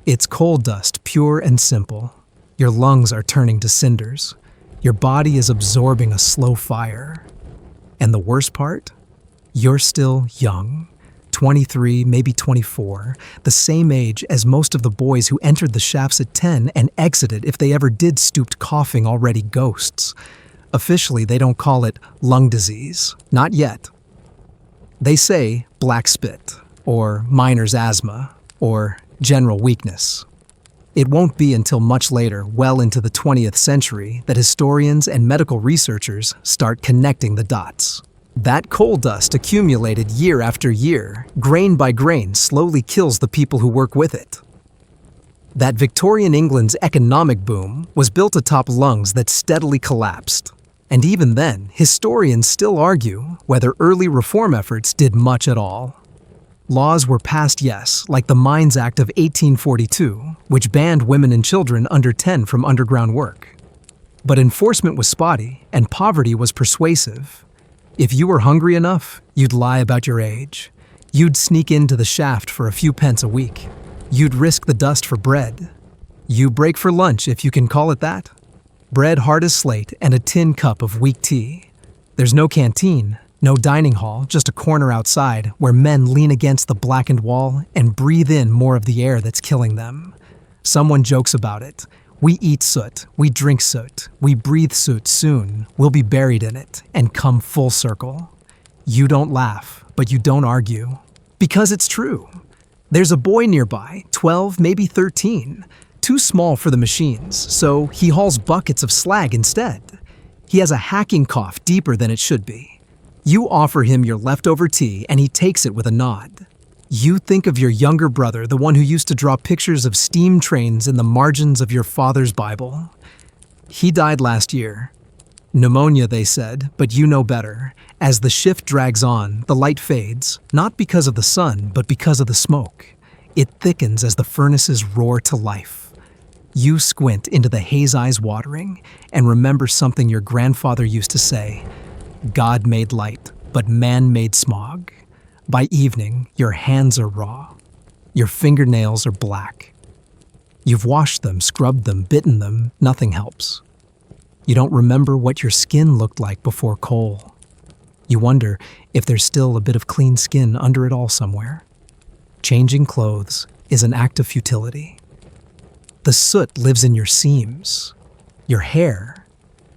It's coal dust, pure and simple. Your lungs are turning to cinders. Your body is absorbing a slow fire. And the worst part? You're still young. 23, maybe 24, the same age as most of the boys who entered the shafts at 10 and exited if they ever did stooped coughing already ghosts. Officially, they don't call it lung disease. Not yet. They say black spit, or miner's asthma, or general weakness. It won't be until much later, well into the 20th century, that historians and medical researchers start connecting the dots. That coal dust accumulated year after year, grain by grain, slowly kills the people who work with it. That Victorian England's economic boom was built atop lungs that steadily collapsed. And even then, historians still argue whether early reform efforts did much at all. Laws were passed, yes, like the Mines Act of 1842, which banned women and children under 10 from underground work. But enforcement was spotty, and poverty was persuasive. If you were hungry enough, you'd lie about your age. You'd sneak into the shaft for a few pence a week. You'd risk the dust for bread. You break for lunch, if you can call it that. Bread hard as slate and a tin cup of weak tea. There's no canteen, No dining hall, just a corner outside where men lean against the blackened wall and breathe in more of the air that's killing them. Someone jokes about it. We eat soot, we drink soot, we breathe soot soon, we'll be buried in it, and come full circle. You don't laugh, but you don't argue. Because it's true. There's a boy nearby, 12, maybe 13, too small for the machines, so he hauls buckets of slag instead. He has a hacking cough deeper than it should be. You offer him your leftover tea, and he takes it with a nod. You think of your younger brother, the one who used to draw pictures of steam trains in the margins of your father's Bible. He died last year. Pneumonia, they said, but you know better. As the shift drags on, the light fades, not because of the sun, but because of the smoke. It thickens as the furnaces roar to life. You squint into the haze eyes watering and remember something your grandfather used to say. God made light, but man made smog. By evening, your hands are raw. Your fingernails are black. You've washed them, scrubbed them, bitten them, nothing helps. You don't remember what your skin looked like before coal. You wonder if there's still a bit of clean skin under it all somewhere. Changing clothes is an act of futility. The soot lives in your seams, your hair,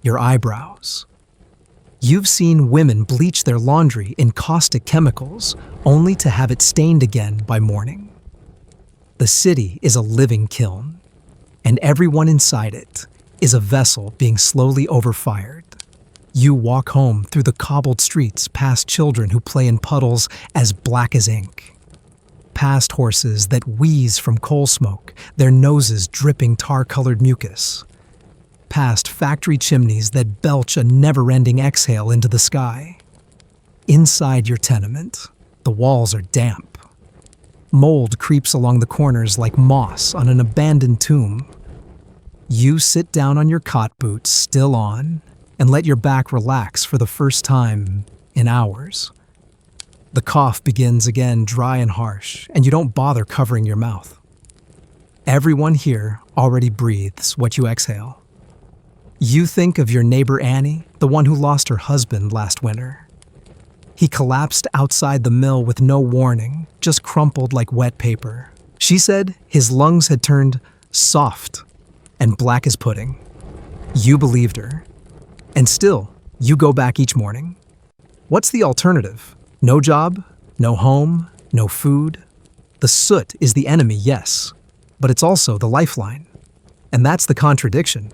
your eyebrows. You've seen women bleach their laundry in caustic chemicals only to have it stained again by morning. The city is a living kiln, and everyone inside it is a vessel being slowly overfired. You walk home through the cobbled streets past children who play in puddles as black as ink. Past horses that wheeze from coal smoke, their noses dripping tar-colored mucus. Past factory chimneys that belch a never-ending exhale into the sky. Inside your tenement, the walls are damp. Mold creeps along the corners like moss on an abandoned tomb. You sit down on your cot boots, still on, and let your back relax for the first time in hours. The cough begins again, dry and harsh, and you don't bother covering your mouth. Everyone here already breathes what you exhale. You think of your neighbor Annie, the one who lost her husband last winter. He collapsed outside the mill with no warning, just crumpled like wet paper. She said his lungs had turned soft and black as pudding. You believed her. And still, you go back each morning. What's the alternative? No job, no home, no food. The soot is the enemy, yes, but it's also the lifeline. And that's the contradiction.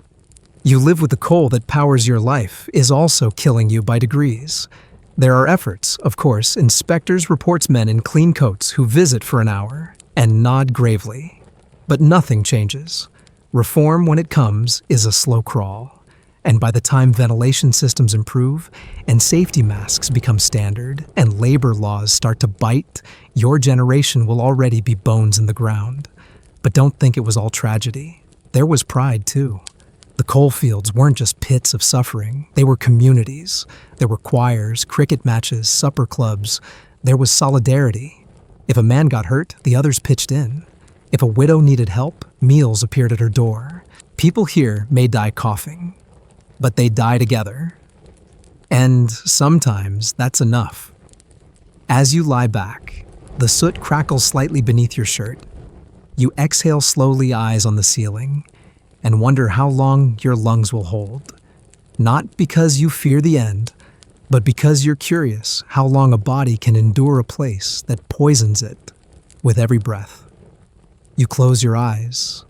You live with the coal that powers your life is also killing you by degrees. There are efforts, of course. Inspectors reports men in clean coats who visit for an hour and nod gravely. But nothing changes. Reform, when it comes, is a slow crawl. And by the time ventilation systems improve and safety masks become standard and labor laws start to bite, your generation will already be bones in the ground. But don't think it was all tragedy. There was pride, too. The coal fields weren't just pits of suffering. They were communities. There were choirs, cricket matches, supper clubs. There was solidarity. If a man got hurt, the others pitched in. If a widow needed help, meals appeared at her door. People here may die coughing, but they die together. And sometimes that's enough. As you lie back, the soot crackles slightly beneath your shirt. You exhale slowly, eyes on the ceiling, and wonder how long your lungs will hold. Not because you fear the end, but because you're curious how long a body can endure a place that poisons it with every breath. You close your eyes,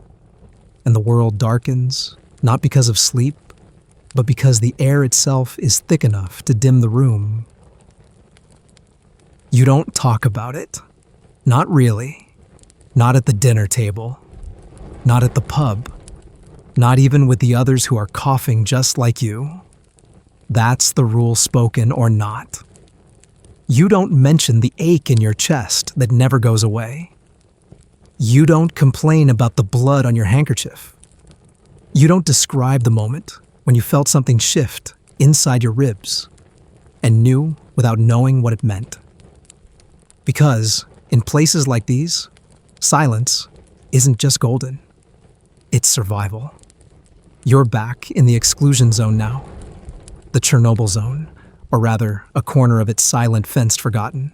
and the world darkens, not because of sleep, but because the air itself is thick enough to dim the room. You don't talk about it. Not really. Not at the dinner table. Not at the pub. Not even with the others who are coughing just like you. That's the rule, spoken or not. You don't mention the ache in your chest that never goes away. You don't complain about the blood on your handkerchief. You don't describe the moment when you felt something shift inside your ribs and knew without knowing what it meant. Because in places like these, silence isn't just golden. It's survival. You're back in the exclusion zone now. The Chernobyl zone, or rather, a corner of its silent fenced forgotten.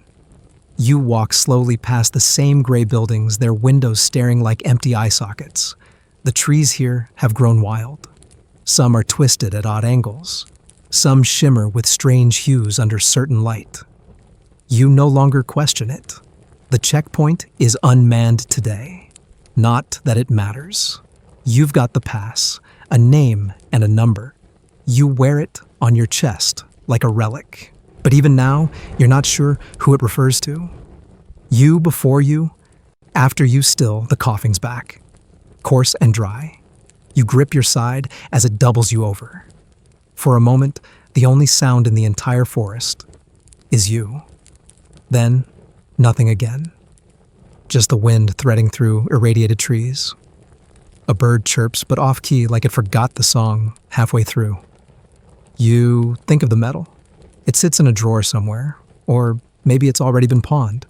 You walk slowly past the same gray buildings, their windows staring like empty eye sockets. The trees here have grown wild. Some are twisted at odd angles. Some shimmer with strange hues under certain light. You no longer question it. The checkpoint is unmanned today. Not that it matters. You've got the pass, a name and a number. You wear it on your chest like a relic. But even now, you're not sure who it refers to. You before you, after you still, the coughing's back. Coarse and dry. You grip your side as it doubles you over. For a moment, the only sound in the entire forest is you. Then, nothing again. Just the wind threading through irradiated trees. A bird chirps, but off-key like it forgot the song halfway through. You think of the medal. It sits in a drawer somewhere, or maybe it's already been pawned.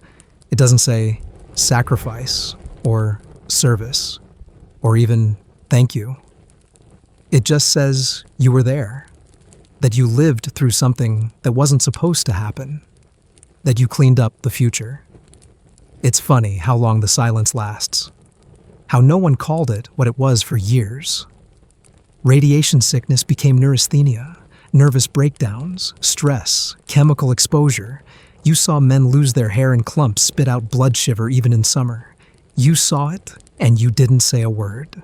It doesn't say sacrifice, or service, or even thank you. It just says you were there, that you lived through something that wasn't supposed to happen, that you cleaned up the future. It's funny how long the silence lasts, how no one called it what it was for years. Radiation sickness became neurasthenia, nervous breakdowns, stress, chemical exposure. You saw men lose their hair in clumps, spit out blood shiver even in summer. You saw it, and you didn't say a word.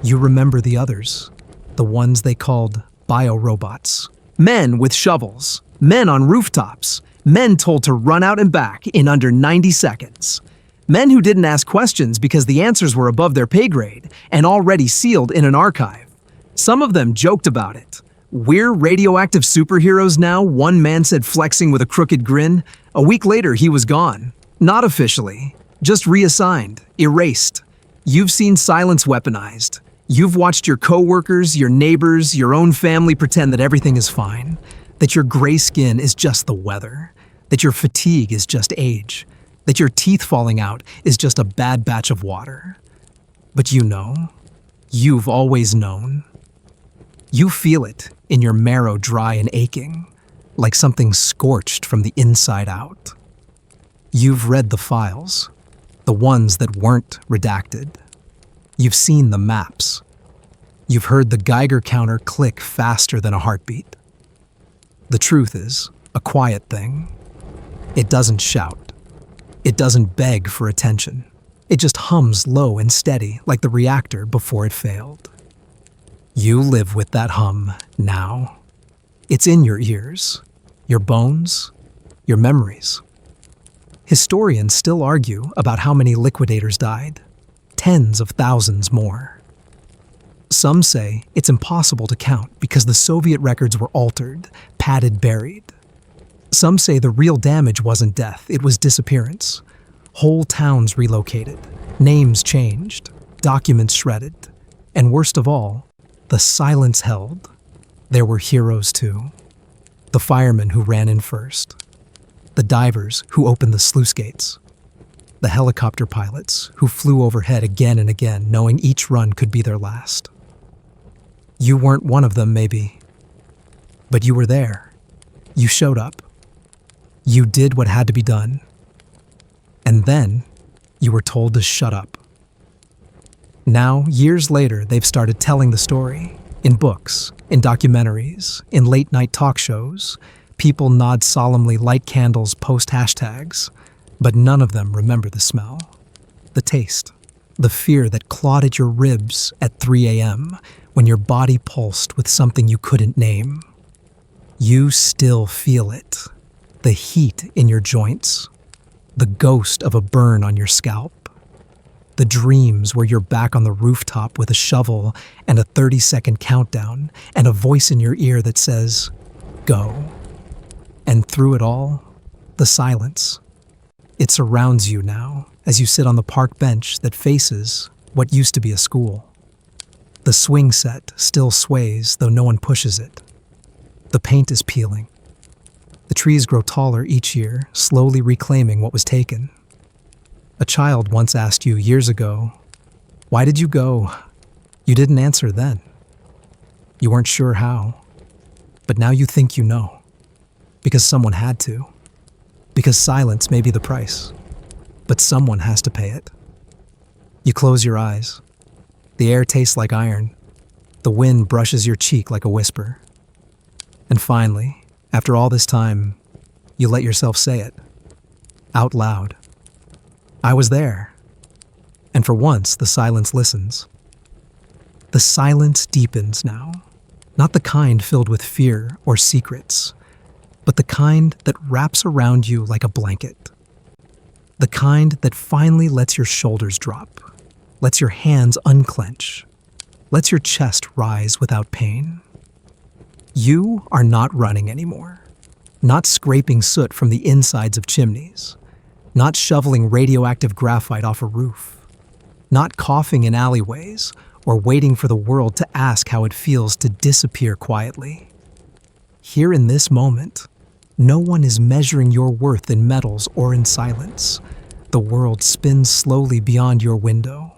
You remember the others, the ones they called biorobots. Men with shovels, men on rooftops, men told to run out and back in under 90 seconds. Men who didn't ask questions because the answers were above their pay grade and already sealed in an archive. Some of them joked about it. "We're radioactive superheroes now," one man said, flexing with a crooked grin. A week later, he was gone. Not officially, just reassigned, erased. You've seen silence weaponized. You've watched your coworkers, your neighbors, your own family pretend that everything is fine, that your gray skin is just the weather, that your fatigue is just age, that your teeth falling out is just a bad batch of water. But you know, you've always known. You feel it in your marrow, dry and aching, like something scorched from the inside out. You've read the files, the ones that weren't redacted. You've seen the maps. You've heard the Geiger counter click faster than a heartbeat. The truth is a quiet thing. It doesn't shout. It doesn't beg for attention. It just hums low and steady like the reactor before it failed. You live with that hum now. It's in your ears, your bones, your memories. Historians still argue about how many liquidators died. Tens of thousands more. Some say it's impossible to count because the Soviet records were altered, padded, buried. Some say the real damage wasn't death, it was disappearance. Whole towns relocated, names changed, documents shredded, and worst of all, the silence held. There were heroes too. The firemen who ran in first. The divers who opened the sluice gates. The helicopter pilots who flew overhead again and again, knowing each run could be their last. You weren't one of them, maybe. But you were there. You showed up. You did what had to be done. And then, you were told to shut up. Now, years later, they've started telling the story. In books, in documentaries, in late-night talk shows. People nod solemnly, light candles, post hashtags. But none of them remember the smell, the taste, the fear that clawed at your ribs at 3 a.m. when your body pulsed with something you couldn't name. You still feel it, the heat in your joints, the ghost of a burn on your scalp. The dreams where you're back on the rooftop with a shovel and a 30-second countdown and a voice in your ear that says, "Go." And through it all, the silence. It surrounds you now as you sit on the park bench that faces what used to be a school. The swing set still sways, though no one pushes it. The paint is peeling. The trees grow taller each year, slowly reclaiming what was taken. A child once asked you years ago, "Why did you go?" You didn't answer then. You weren't sure how, but now you think you know. Because someone had to. Because silence may be the price, but someone has to pay it. You close your eyes. The air tastes like iron. The wind brushes your cheek like a whisper. And finally, after all this time, you let yourself say it. Out loud. I was there. And for once, the silence listens. The silence deepens now. Not the kind filled with fear or secrets, but the kind that wraps around you like a blanket. The kind that finally lets your shoulders drop, lets your hands unclench, lets your chest rise without pain. You are not running anymore. Not scraping soot from the insides of chimneys. Not shoveling radioactive graphite off a roof. Not coughing in alleyways or waiting for the world to ask how it feels to disappear quietly. Here in this moment, no one is measuring your worth in metals or in silence. The world spins slowly beyond your window.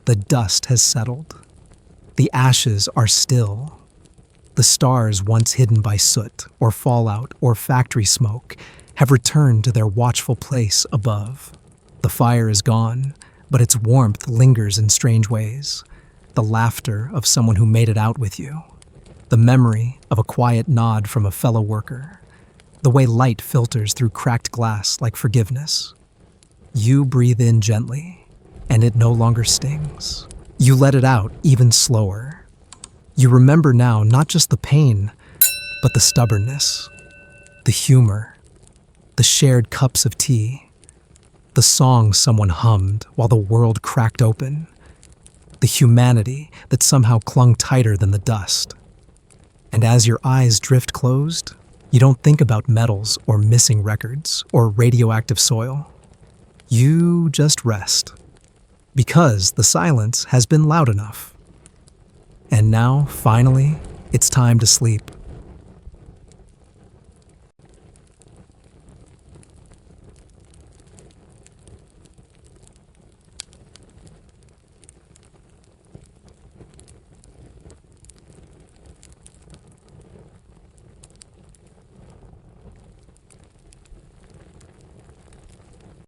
The dust has settled. The ashes are still. The stars once hidden by soot or fallout or factory smoke have returned to their watchful place above. The fire is gone, but its warmth lingers in strange ways. The laughter of someone who made it out with you. The memory of a quiet nod from a fellow worker. The way light filters through cracked glass like forgiveness. You breathe in gently, and it no longer stings. You let it out even slower. You remember now not just the pain, but the stubbornness, the humor, the shared cups of tea, the songs someone hummed while the world cracked open, the humanity that somehow clung tighter than the dust. And as your eyes drift closed, you don't think about metals or missing records or radioactive soil. You just rest, because the silence has been loud enough. And now, finally, it's time to sleep.